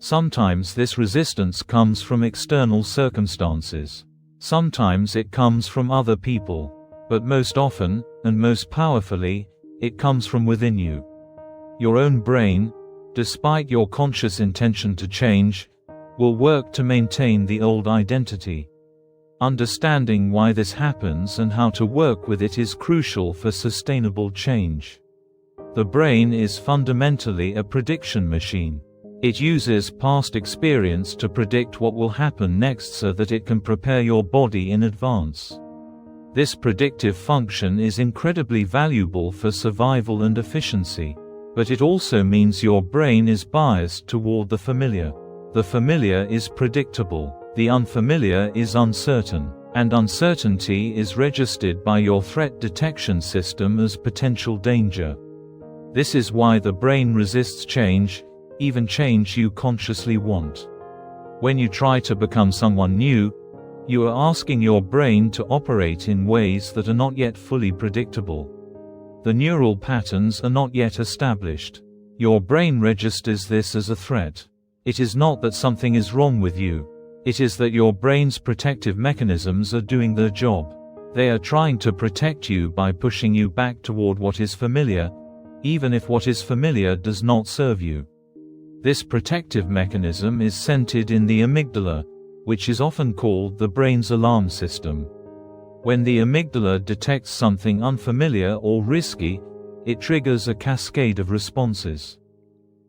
Sometimes this resistance comes from external circumstances. Sometimes it comes from other people. But most often, and most powerfully, it comes from within you. Your own brain, despite your conscious intention to change, will work to maintain the old identity. Understanding why this happens and how to work with it is crucial for sustainable change. The brain is fundamentally a prediction machine. It uses past experience to predict what will happen next so that it can prepare your body in advance. This predictive function is incredibly valuable for survival and efficiency. But it also means your brain is biased toward the familiar. The familiar is predictable. The unfamiliar is uncertain. And uncertainty is registered by your threat detection system as potential danger. This is why the brain resists change, even change you consciously want. When you try to become someone new, you are asking your brain to operate in ways that are not yet fully predictable. The neural patterns are not yet established. Your brain registers this as a threat. It is not that something is wrong with you. It is that your brain's protective mechanisms are doing their job. They are trying to protect you by pushing you back toward what is familiar, even if what is familiar does not serve you. This protective mechanism is centered in the amygdala, which is often called the brain's alarm system. When the amygdala detects something unfamiliar or risky, it triggers a cascade of responses.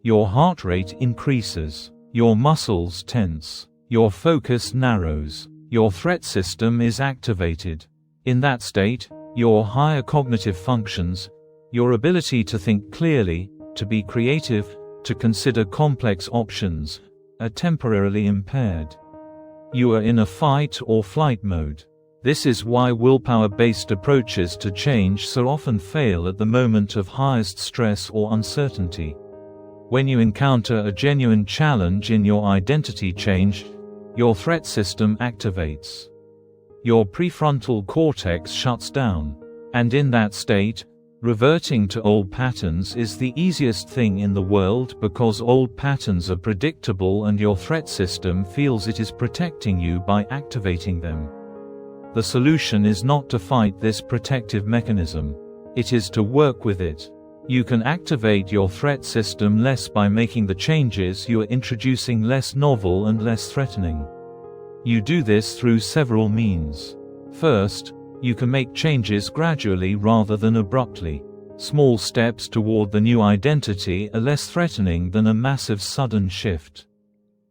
Your heart rate increases. Your muscles tense. Your focus narrows. Your threat system is activated. In that state, your higher cognitive functions, your ability to think clearly, to be creative, to consider complex options, are temporarily impaired. You are in a fight or flight mode. This is why willpower-based approaches to change so often fail at the moment of highest stress or uncertainty. When you encounter a genuine challenge in your identity change, your threat system activates. Your prefrontal cortex shuts down. And in that state, reverting to old patterns is the easiest thing in the world because old patterns are predictable and your threat system feels it is protecting you by activating them. The solution is not to fight this protective mechanism. It is to work with it. You can activate your threat system less by making the changes you are introducing less novel and less threatening. You do this through several means. First, you can make changes gradually rather than abruptly. Small steps toward the new identity are less threatening than a massive sudden shift.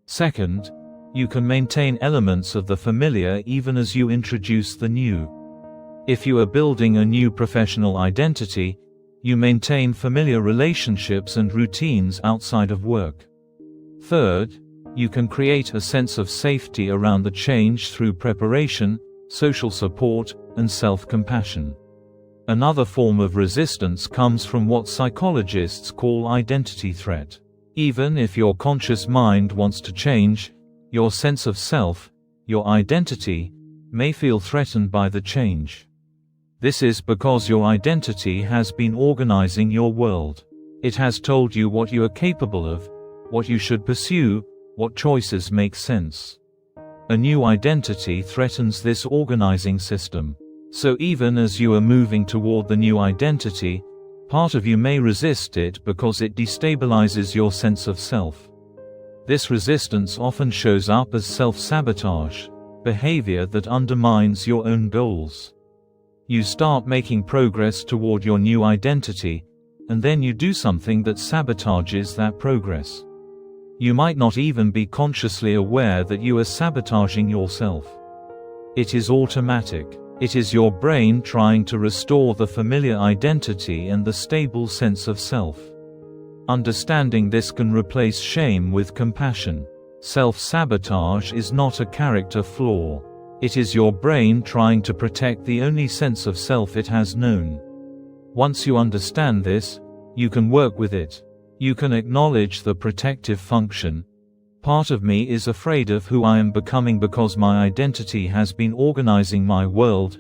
Second, you can maintain elements of the familiar even as you introduce the new. If you are building a new professional identity, you maintain familiar relationships and routines outside of work. Third, you can create a sense of safety around the change through preparation, social support, and self-compassion. Another form of resistance comes from what psychologists call identity threat. Even if your conscious mind wants to change, your sense of self, your identity, may feel threatened by the change. This is because your identity has been organizing your world. It has told you what you are capable of, what you should pursue, what choices make sense. A new identity threatens this organizing system. So even as you are moving toward the new identity, part of you may resist it because it destabilizes your sense of self. This resistance often shows up as self-sabotage, behavior that undermines your own goals. You start making progress toward your new identity, and then you do something that sabotages that progress. You might not even be consciously aware that you are sabotaging yourself. It is automatic. It is your brain trying to restore the familiar identity and the stable sense of self. Understanding this can replace shame with compassion. Self-sabotage is not a character flaw. It is your brain trying to protect the only sense of self it has known. Once you understand this, you can work with it. You can acknowledge the protective function. Part of me is afraid of who I am becoming because my identity has been organizing my world,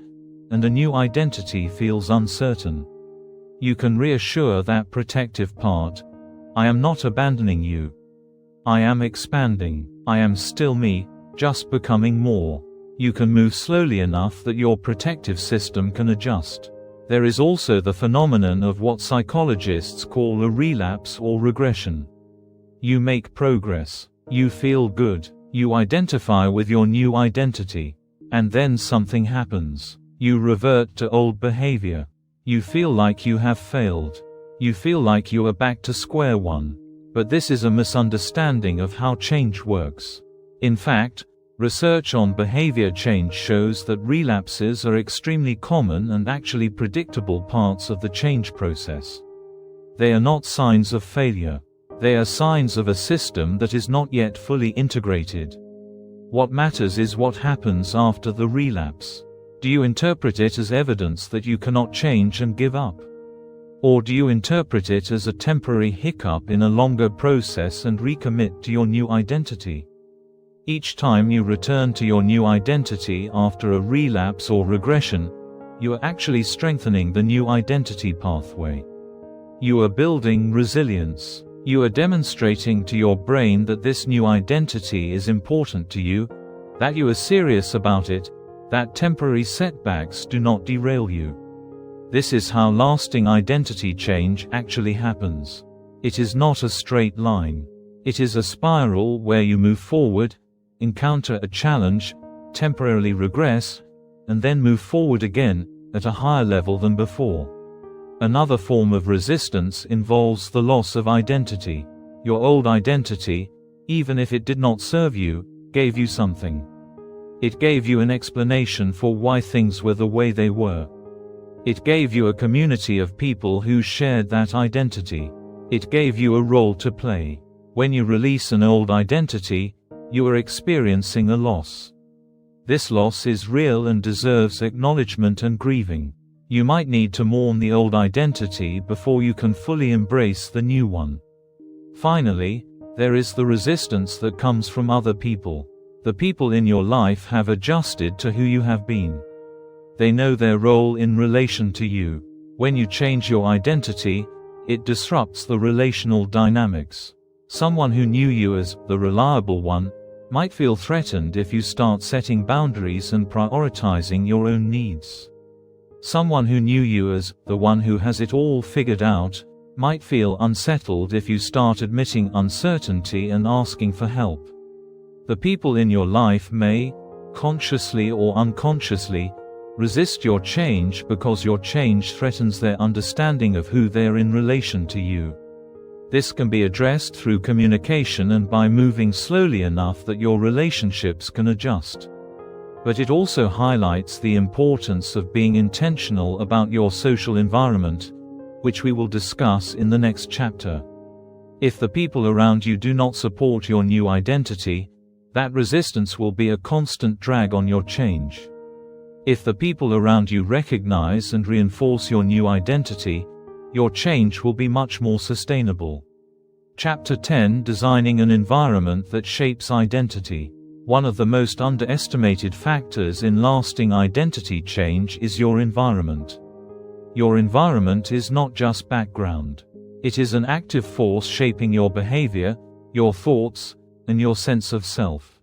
and a new identity feels uncertain. You can reassure that protective part. I am not abandoning you. I am expanding. I am still me, just becoming more. You can move slowly enough that your protective system can adjust. There is also the phenomenon of what psychologists call a relapse or regression. You make progress. You feel good. You identify with your new identity. And then something happens. You revert to old behavior. You feel like you have failed. You feel like you are back to square one. But this is a misunderstanding of how change works. In fact, research on behavior change shows that relapses are extremely common and actually predictable parts of the change process. They are not signs of failure. They are signs of a system that is not yet fully integrated. What matters is what happens after the relapse. Do you interpret it as evidence that you cannot change and give up? Or do you interpret it as a temporary hiccup in a longer process and recommit to your new identity? Each time you return to your new identity after a relapse or regression, you are actually strengthening the new identity pathway. You are building resilience. You are demonstrating to your brain that this new identity is important to you, that you are serious about it, that temporary setbacks do not derail you. This is how lasting identity change actually happens. It is not a straight line. It is a spiral where you move forward, encounter a challenge, temporarily regress, and then move forward again, at a higher level than before. Another form of resistance involves the loss of identity. Your old identity, even if it did not serve you, gave you something. It gave you an explanation for why things were the way they were. It gave you a community of people who shared that identity. It gave you a role to play. When you release an old identity, you are experiencing a loss. This loss is real and deserves acknowledgement and grieving. You might need to mourn the old identity before you can fully embrace the new one. Finally, there is the resistance that comes from other people. The people in your life have adjusted to who you have been. They know their role in relation to you. When you change your identity, it disrupts the relational dynamics. Someone who knew you as the reliable one might feel threatened if you start setting boundaries and prioritizing your own needs. Someone who knew you as the one who has it all figured out might feel unsettled if you start admitting uncertainty and asking for help. The people in your life may, consciously or unconsciously, resist your change because your change threatens their understanding of who they are in relation to you. This can be addressed through communication and by moving slowly enough that your relationships can adjust. But it also highlights the importance of being intentional about your social environment, which we will discuss in the next chapter. If the people around you do not support your new identity, that resistance will be a constant drag on your change. If the people around you recognize and reinforce your new identity, your change will be much more sustainable. Chapter 10: Designing an Environment that Shapes Identity. One of the most underestimated factors in lasting identity change is your environment. Your environment is not just background. It is an active force shaping your behavior, your thoughts, and your sense of self.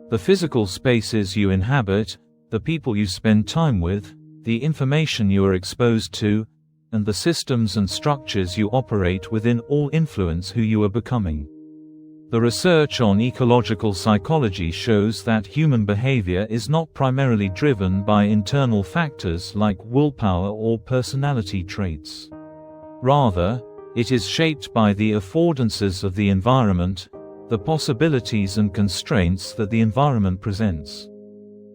The physical spaces you inhabit, the people you spend time with, the information you are exposed to, and the systems and structures you operate within all influence who you are becoming. The research on ecological psychology shows that human behavior is not primarily driven by internal factors like willpower or personality traits. Rather, it is shaped by the affordances of the environment, the possibilities and constraints that the environment presents.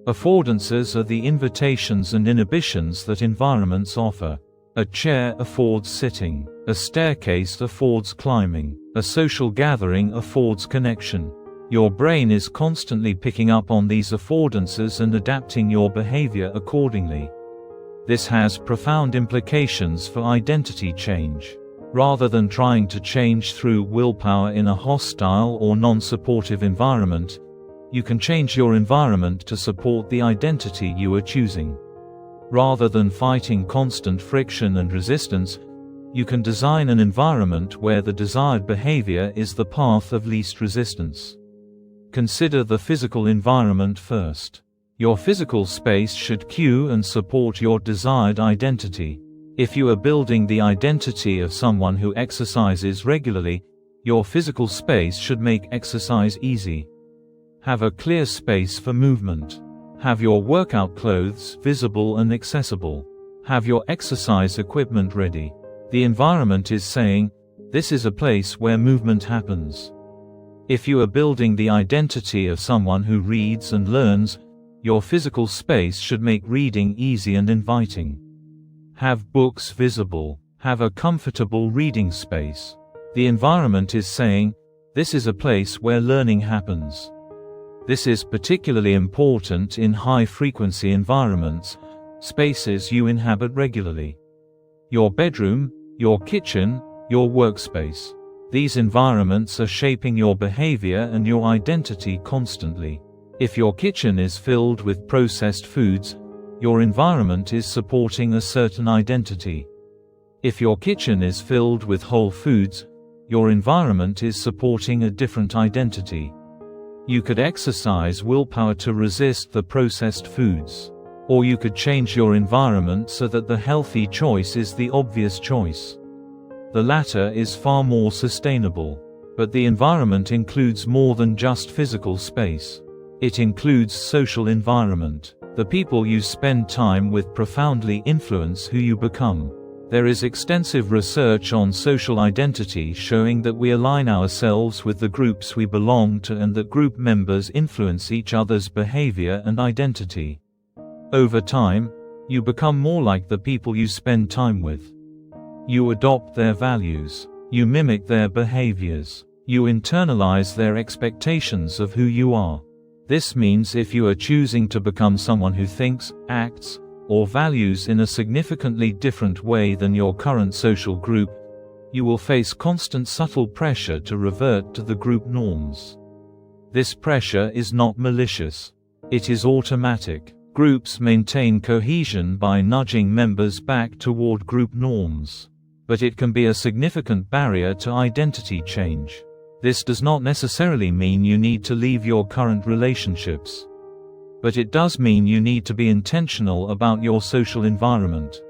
Affordances are the invitations and inhibitions that environments offer. A chair affords sitting, a staircase affords climbing, a social gathering affords connection. Your brain is constantly picking up on these affordances and adapting your behavior accordingly. This has profound implications for identity change. Rather than trying to change through willpower in a hostile or non-supportive environment, you can change your environment to support the identity you are choosing. Rather than fighting constant friction and resistance, you can design an environment where the desired behavior is the path of least resistance. Consider the physical environment first. Your physical space should cue and support your desired identity. If you are building the identity of someone who exercises regularly, your physical space should make exercise easy. Have a clear space for movement. Have your workout clothes visible and accessible. Have your exercise equipment ready. The environment is saying, this is a place where movement happens. If you are building the identity of someone who reads and learns, your physical space should make reading easy and inviting. Have books visible. Have a comfortable reading space. The environment is saying, this is a place where learning happens. This is particularly important in high-frequency environments, spaces you inhabit regularly. Your bedroom, your kitchen, your workspace. These environments are shaping your behavior and your identity constantly. If your kitchen is filled with processed foods, your environment is supporting a certain identity. If your kitchen is filled with whole foods, your environment is supporting a different identity. You could exercise willpower to resist the processed foods. Or you could change your environment so that the healthy choice is the obvious choice. The latter is far more sustainable. But the environment includes more than just physical space. It includes social environment. The people you spend time with profoundly influence who you become. There is extensive research on social identity showing that we align ourselves with the groups we belong to and that group members influence each other's behavior and identity. Over time, you become more like the people you spend time with. You adopt their values. You mimic their behaviors. You internalize their expectations of who you are. This means if you are choosing to become someone who thinks, acts, or values in a significantly different way than your current social group, you will face constant subtle pressure to revert to the group norms. This pressure is not malicious. It is automatic. Groups maintain cohesion by nudging members back toward group norms. But it can be a significant barrier to identity change. This does not necessarily mean you need to leave your current relationships. But it does mean you need to be intentional about your social environment.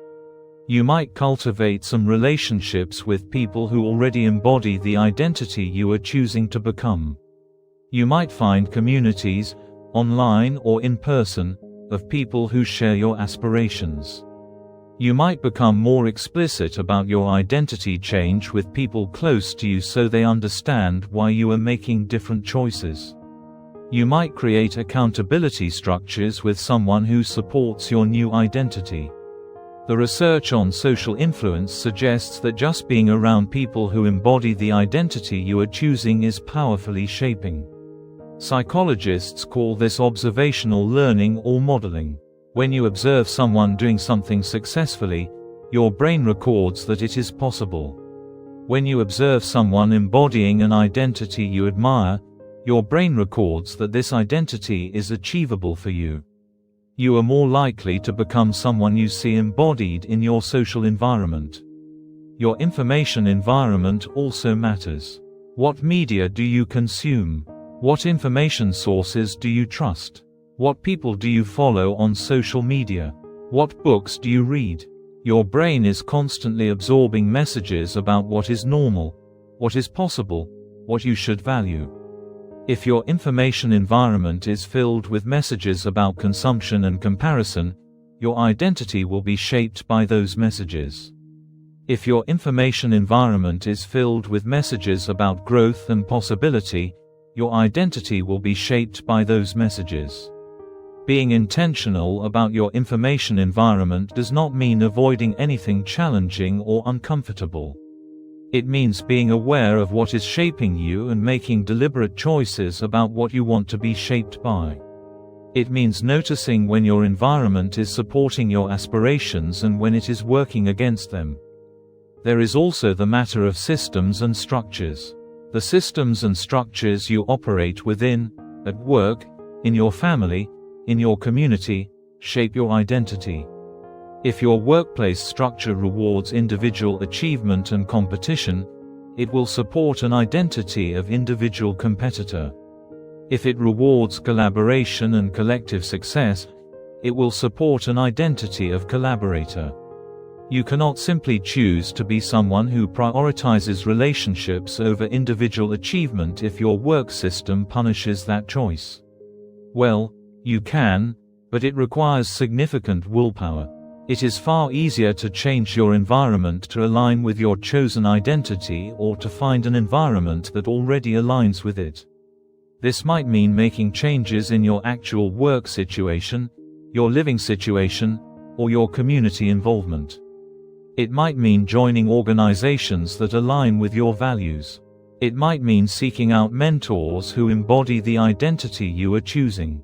You might cultivate some relationships with people who already embody the identity you are choosing to become. You might find communities, online or in person, of people who share your aspirations. You might become more explicit about your identity change with people close to you so they understand why you are making different choices. You might create accountability structures with someone who supports your new identity. The research on social influence suggests that just being around people who embody the identity you are choosing is powerfully shaping. Psychologists call this observational learning or modeling. When you observe someone doing something successfully, your brain records that it is possible. When you observe someone embodying an identity you admire, your brain records that this identity is achievable for you. You are more likely to become someone you see embodied in your social environment. Your information environment also matters. What media do you consume? What information sources do you trust? What people do you follow on social media? What books do you read? Your brain is constantly absorbing messages about what is normal, what is possible, what you should value. If your information environment is filled with messages about consumption and comparison, your identity will be shaped by those messages. If your information environment is filled with messages about growth and possibility, your identity will be shaped by those messages. Being intentional about your information environment does not mean avoiding anything challenging or uncomfortable. It means being aware of what is shaping you and making deliberate choices about what you want to be shaped by. It means noticing when your environment is supporting your aspirations and when it is working against them. There is also the matter of systems and structures. The systems and structures you operate within, at work, in your family, in your community, shape your identity. If your workplace structure rewards individual achievement and competition, it will support an identity of individual competitor. If it rewards collaboration and collective success, it will support an identity of collaborator. You cannot simply choose to be someone who prioritizes relationships over individual achievement if your work system punishes that choice. Well, you can, but it requires significant willpower. It is far easier to change your environment to align with your chosen identity or to find an environment that already aligns with it. This might mean making changes in your actual work situation, your living situation, or your community involvement. It might mean joining organizations that align with your values. It might mean seeking out mentors who embody the identity you are choosing.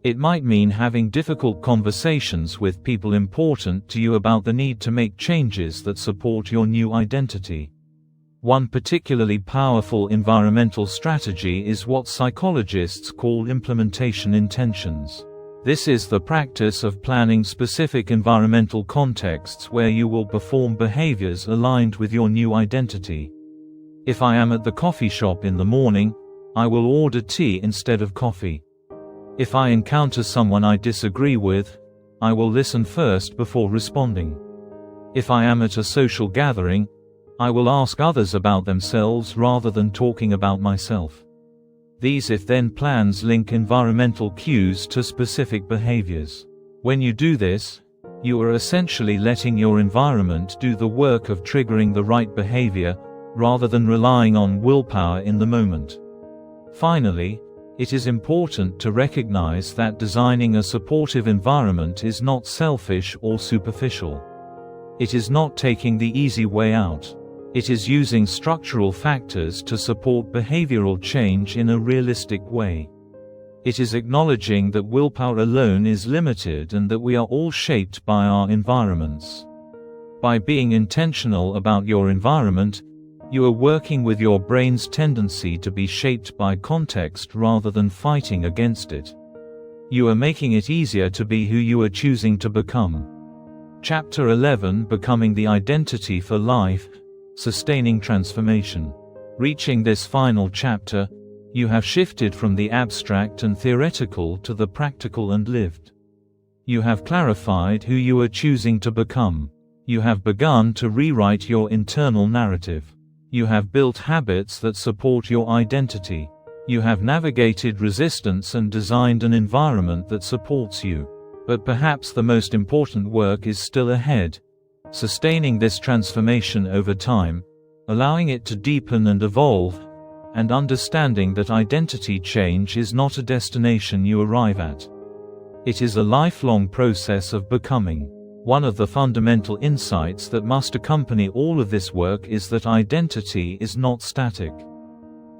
It might mean having difficult conversations with people important to you about the need to make changes that support your new identity. One particularly powerful environmental strategy is what psychologists call implementation intentions. This is the practice of planning specific environmental contexts where you will perform behaviors aligned with your new identity. If I am at the coffee shop in the morning, I will order tea instead of coffee. If I encounter someone I disagree with, I will listen first before responding. If I am at a social gathering, I will ask others about themselves rather than talking about myself. These if-then plans link environmental cues to specific behaviors. When you do this, you are essentially letting your environment do the work of triggering the right behavior, rather than relying on willpower in the moment. Finally, it is important to recognize that designing a supportive environment is not selfish or superficial. It is not taking the easy way out. It is using structural factors to support behavioral change in a realistic way. It is acknowledging that willpower alone is limited and that we are all shaped by our environments. By being intentional about your environment, you are working with your brain's tendency to be shaped by context rather than fighting against it. You are making it easier to be who you are choosing to become. Chapter 11: Becoming the Identity for Life, Sustaining Transformation. Reaching this final chapter, you have shifted from the abstract and theoretical to the practical and lived. You have clarified who you are choosing to become. You have begun to rewrite your internal narrative. You have built habits that support your identity. You have navigated resistance and designed an environment that supports you. But perhaps the most important work is still ahead. Sustaining this transformation over time, allowing it to deepen and evolve, and understanding that identity change is not a destination you arrive at. It is a lifelong process of becoming. One of the fundamental insights that must accompany all of this work is that identity is not static.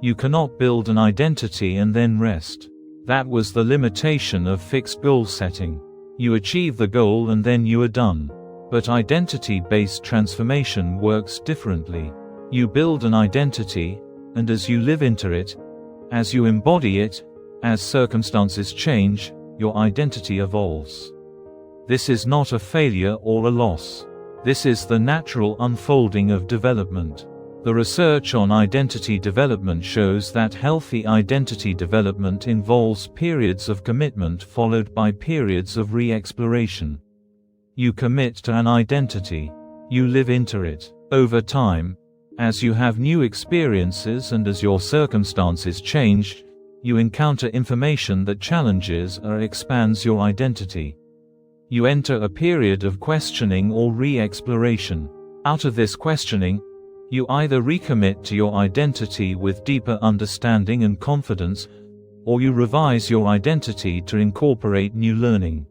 You cannot build an identity and then rest. That was the limitation of fixed goal setting. You achieve the goal and then you are done. But identity-based transformation works differently. You build an identity, and as you live into it, as you embody it, as circumstances change, your identity evolves. This is not a failure or a loss. This is the natural unfolding of development. The research on identity development shows that healthy identity development involves periods of commitment followed by periods of re-exploration. You commit to an identity. You live into it. Over time, as you have new experiences and as your circumstances change, you encounter information that challenges or expands your identity. You enter a period of questioning or re-exploration. Out of this questioning, you either recommit to your identity with deeper understanding and confidence, or you revise your identity to incorporate new learning.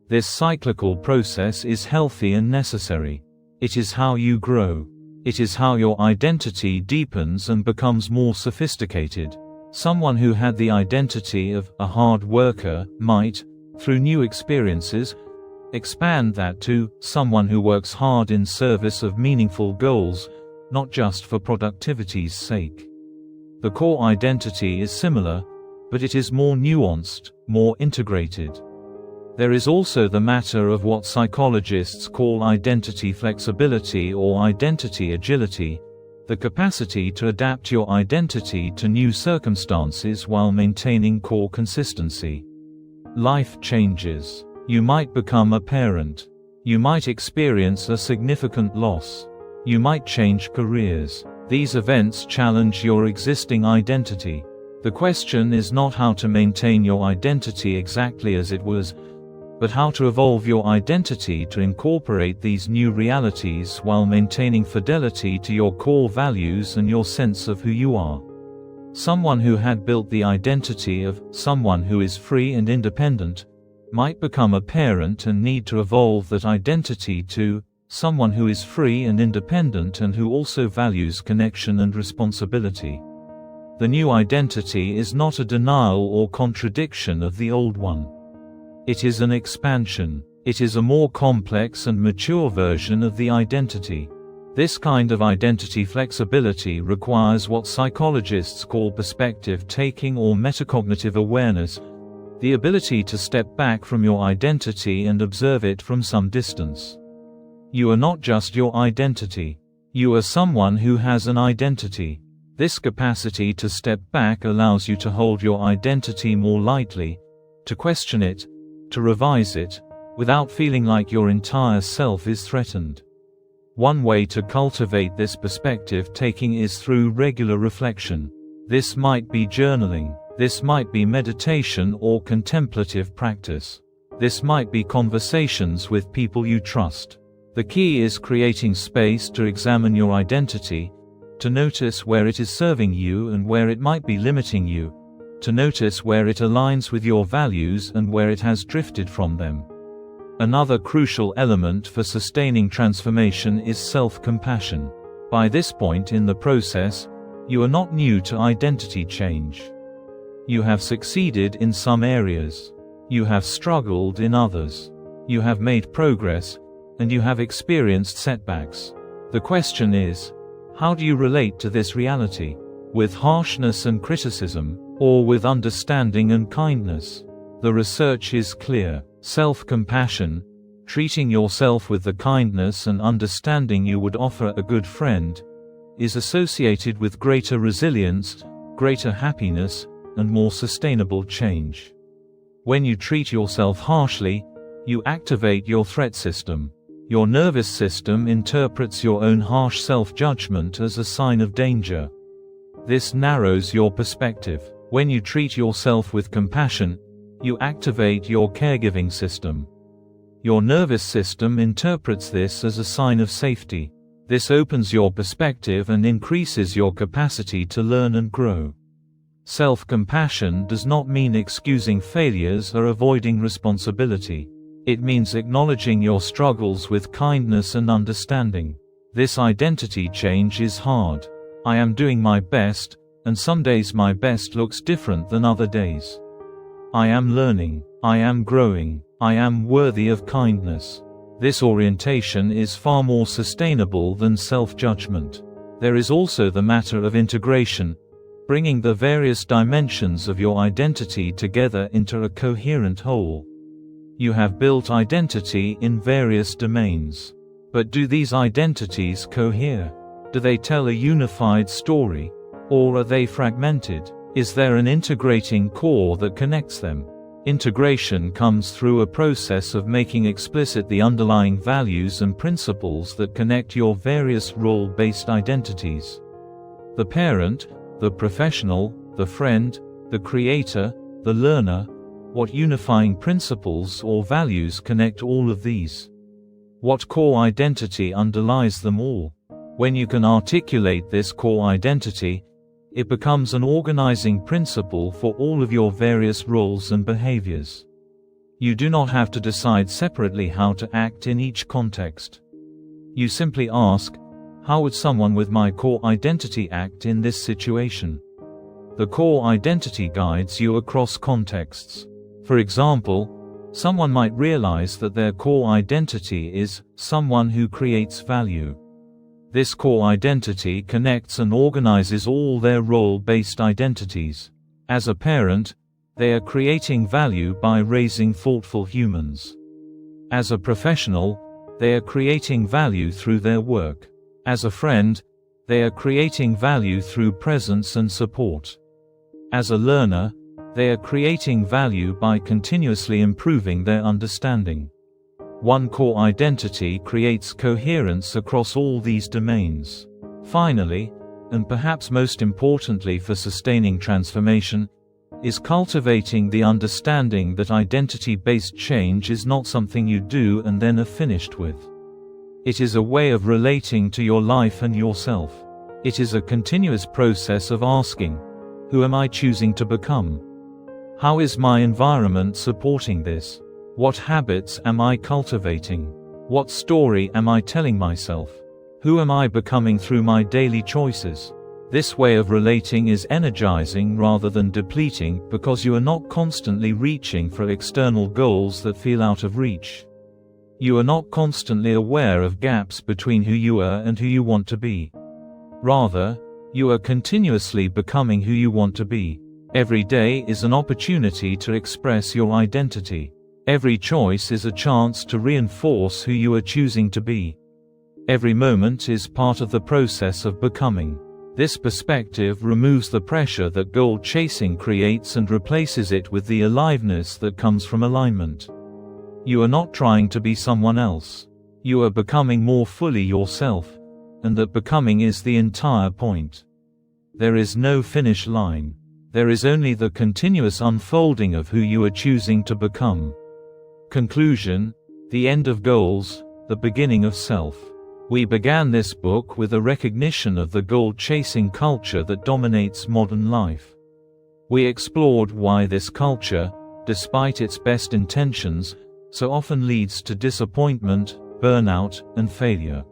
This cyclical process is healthy and necessary. It is how you grow. It is how your identity deepens and becomes more sophisticated. Someone who had the identity of a hard worker might, through new experiences, expand that to someone who works hard in service of meaningful goals, not just for productivity's sake. The core identity is similar, but it is more nuanced, more integrated. There is also the matter of what psychologists call identity flexibility or identity agility, the capacity to adapt your identity to new circumstances while maintaining core consistency. Life changes. You might become a parent. You might experience a significant loss. You might change careers. These events challenge your existing identity. The question is not how to maintain your identity exactly as it was, but how to evolve your identity to incorporate these new realities while maintaining fidelity to your core values and your sense of who you are. Someone who had built the identity of someone who is free and independent might become a parent and need to evolve that identity to someone who is free and independent and who also values connection and responsibility. The new identity is not a denial or contradiction of the old one. It is an expansion. It is a more complex and mature version of the identity. This kind of identity flexibility requires what psychologists call perspective taking or metacognitive awareness, the ability to step back from your identity and observe it from some distance. You are not just your identity. You are someone who has an identity. This capacity to step back allows you to hold your identity more lightly, to question it, to revise it, without feeling like your entire self is threatened. One way to cultivate this perspective taking is through regular reflection. This might be journaling. This might be meditation or contemplative practice. This might be conversations with people you trust. The key is creating space to examine your identity, to notice where it is serving you and where it might be limiting you, to notice where it aligns with your values and where it has drifted from them. Another crucial element for sustaining transformation is self-compassion. By this point in the process, you are not new to identity change. You have succeeded in some areas. You have struggled in others. You have made progress, and you have experienced setbacks. The question is, how do you relate to this reality? With harshness and criticism, or with understanding and kindness? The research is clear. Self-compassion, treating yourself with the kindness and understanding you would offer a good friend, is associated with greater resilience, greater happiness, and more sustainable change. When you treat yourself harshly, you activate your threat system. Your nervous system interprets your own harsh self-judgment as a sign of danger. This narrows your perspective. When you treat yourself with compassion, You activate your caregiving system. Your nervous system interprets this as a sign of safety. This opens your perspective and increases your capacity to learn and grow. Self-compassion does not mean excusing failures or avoiding responsibility. It means acknowledging your struggles with kindness and understanding. This identity change is hard. I am doing my best, and some days my best looks different than other days. I am learning. I am growing. I am worthy of kindness. This orientation is far more sustainable than self-judgment. There is also the matter of integration, bringing the various dimensions of your identity together into a coherent whole. You have built identity in various domains. But do these identities cohere? Do they tell a unified story? Or are they fragmented? Is there an integrating core that connects them? Integration comes through a process of making explicit the underlying values and principles that connect your various role-based identities. The parent, the professional, the friend, the creator, the learner. What unifying principles or values connect all of these? What core identity underlies them all? When you can articulate this core identity, it becomes an organizing principle for all of your various roles and behaviors. You do not have to decide separately how to act in each context. You simply ask, how would someone with my core identity act in this situation? The core identity guides you across contexts. For example, someone might realize that their core identity is someone who creates value. This core identity connects and organizes all their role-based identities. As a parent, they are creating value by raising thoughtful humans. As a professional, they are creating value through their work. As a friend, they are creating value through presence and support. As a learner, they are creating value by continuously improving their understanding. One core identity creates coherence across all these domains. Finally, and perhaps most importantly for sustaining transformation, is cultivating the understanding that identity-based change is not something you do and then are finished with. It is a way of relating to your life and yourself. It is a continuous process of asking, who am I choosing to become? How is my environment supporting this? What habits am I cultivating? What story am I telling myself? Who am I becoming through my daily choices? This way of relating is energizing rather than depleting because you are not constantly reaching for external goals that feel out of reach. You are not constantly aware of gaps between who you are and who you want to be. Rather, you are continuously becoming who you want to be. Every day is an opportunity to express your identity. Every choice is a chance to reinforce who you are choosing to be. Every moment is part of the process of becoming. This perspective removes the pressure that goal chasing creates and replaces it with the aliveness that comes from alignment. You are not trying to be someone else. You are becoming more fully yourself, and that becoming is the entire point. There is no finish line. There is only the continuous unfolding of who you are choosing to become. Conclusion: the end of goals, the beginning of self. We began this book with a recognition of the goal-chasing culture that dominates modern life. We explored why this culture, despite its best intentions, so often leads to disappointment, burnout, and failure.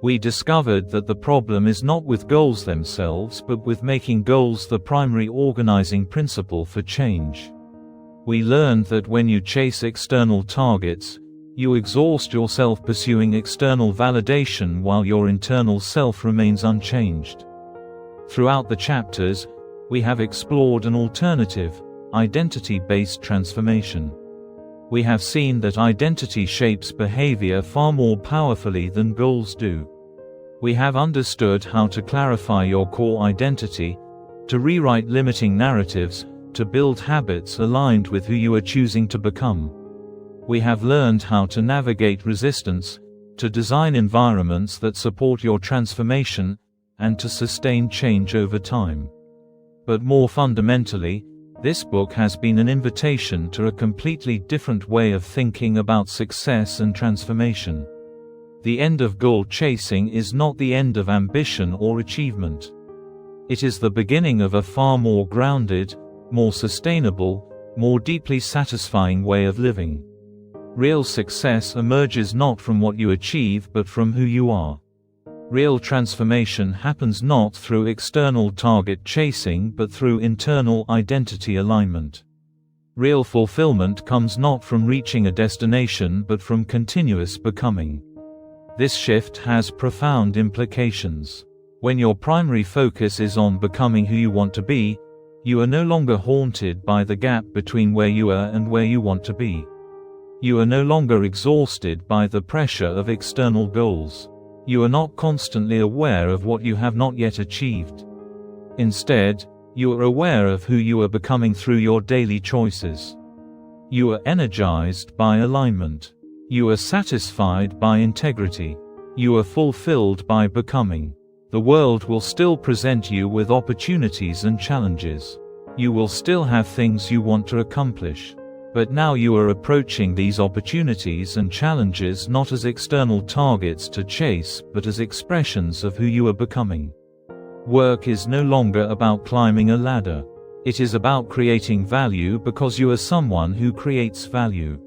We discovered that the problem is not with goals themselves but with making goals the primary organizing principle for change. We learned that when you chase external targets, you exhaust yourself pursuing external validation while your internal self remains unchanged. Throughout the chapters, we have explored an alternative, identity-based transformation. We have seen that identity shapes behavior far more powerfully than goals do. We have understood how to clarify your core identity, to rewrite limiting narratives, to build habits aligned with who you are choosing to become. We have learned how to navigate resistance, to design environments that support your transformation, and to sustain change over time. But more fundamentally, This book has been an invitation to a completely different way of thinking about success and transformation. The end of goal chasing is not the end of ambition or achievement. It is the beginning of a far more grounded, more sustainable, more deeply satisfying way of living. Real success emerges not from what you achieve but from who you are. Real transformation happens not through external target chasing but through internal identity alignment. Real fulfillment comes not from reaching a destination but from continuous becoming. This shift has profound implications. When your primary focus is on becoming who you want to be, you are no longer haunted by the gap between where you are and where you want to be. You are no longer exhausted by the pressure of external goals. You are not constantly aware of what you have not yet achieved. Instead, you are aware of who you are becoming through your daily choices. You are energized by alignment. You are satisfied by integrity. You are fulfilled by becoming. The world will still present you with opportunities and challenges. You will still have things you want to accomplish. But now you are approaching these opportunities and challenges not as external targets to chase but as expressions of who you are becoming. Work is no longer about climbing a ladder. It is about creating value because you are someone who creates value.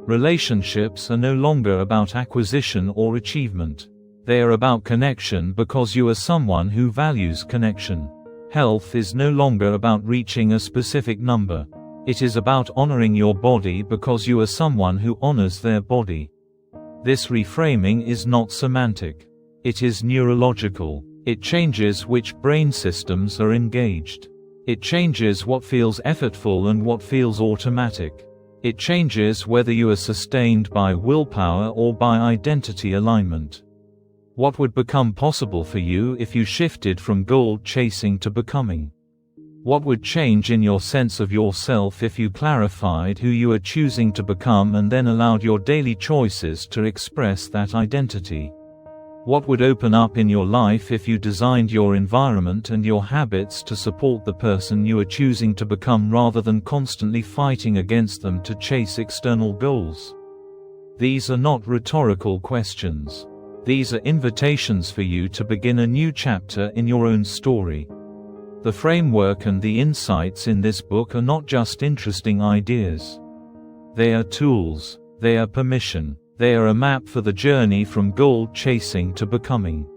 Relationships are no longer about acquisition or achievement. They are about connection because you are someone who values connection. Health is no longer about reaching a specific number. It is about honoring your body because you are someone who honors their body. This reframing is not semantic. It is neurological. It changes which brain systems are engaged. It changes what feels effortful and what feels automatic. It changes whether you are sustained by willpower or by identity alignment. What would become possible for you if you shifted from goal chasing to becoming? What would change in your sense of yourself if you clarified who you are choosing to become and then allowed your daily choices to express that identity? What would open up in your life if you designed your environment and your habits to support the person you are choosing to become rather than constantly fighting against them to chase external goals? These are not rhetorical questions. These are invitations for you to begin a new chapter in your own story. The framework and the insights in this book are not just interesting ideas. They are tools. They are permission. They are a map for the journey from goal chasing to becoming.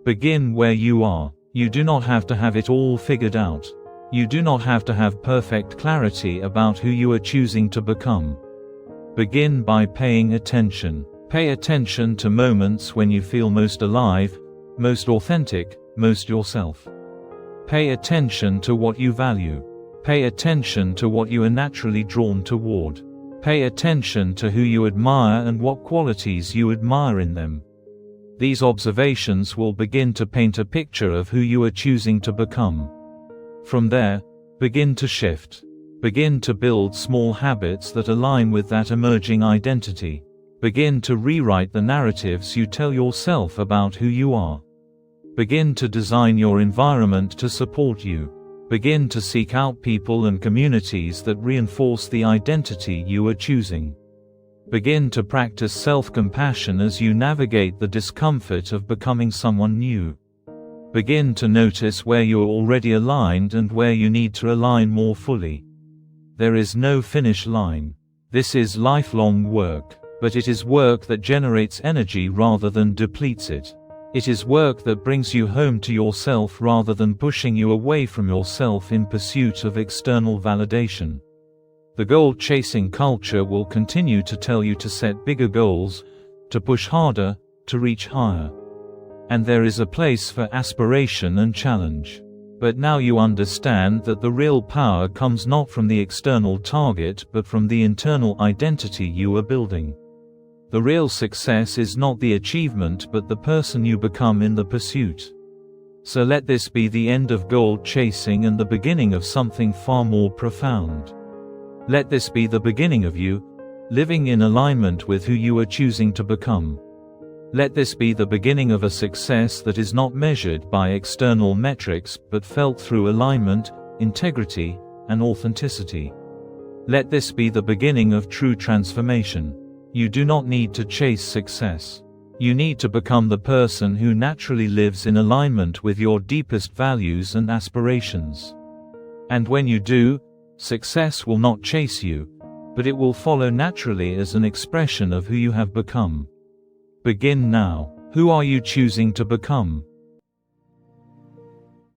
Begin where you are. You do not have to have it all figured out. You do not have to have perfect clarity about who you are choosing to become. Begin by paying attention. Pay attention to moments when you feel most alive, most authentic, most yourself. Pay attention to what you value. Pay attention to what you are naturally drawn toward. Pay attention to who you admire and what qualities you admire in them. These observations will begin to paint a picture of who you are choosing to become. From there, begin to shift. Begin to build small habits that align with that emerging identity. Begin to rewrite the narratives you tell yourself about who you are. Begin to design your environment to support you. Begin to seek out people and communities that reinforce the identity you are choosing. Begin to practice self-compassion as you navigate the discomfort of becoming someone new. Begin to notice where you are already aligned and where you need to align more fully. There is no finish line. This is lifelong work, but it is work that generates energy rather than depletes it. It is work that brings you home to yourself rather than pushing you away from yourself in pursuit of external validation. The goal-chasing culture will continue to tell you to set bigger goals, to push harder, to reach higher. And there is a place for aspiration and challenge. But now you understand that the real power comes not from the external target but from the internal identity you are building. The real success is not the achievement but the person you become in the pursuit. So let this be the end of goal chasing and the beginning of something far more profound. Let this be the beginning of you, living in alignment with who you are choosing to become. Let this be the beginning of a success that is not measured by external metrics but felt through alignment, integrity, and authenticity. Let this be the beginning of true transformation. You do not need to chase success. You need to become the person who naturally lives in alignment with your deepest values and aspirations. And when you do, success will not chase you, but it will follow naturally as an expression of who you have become. Begin now. Who are you choosing to become?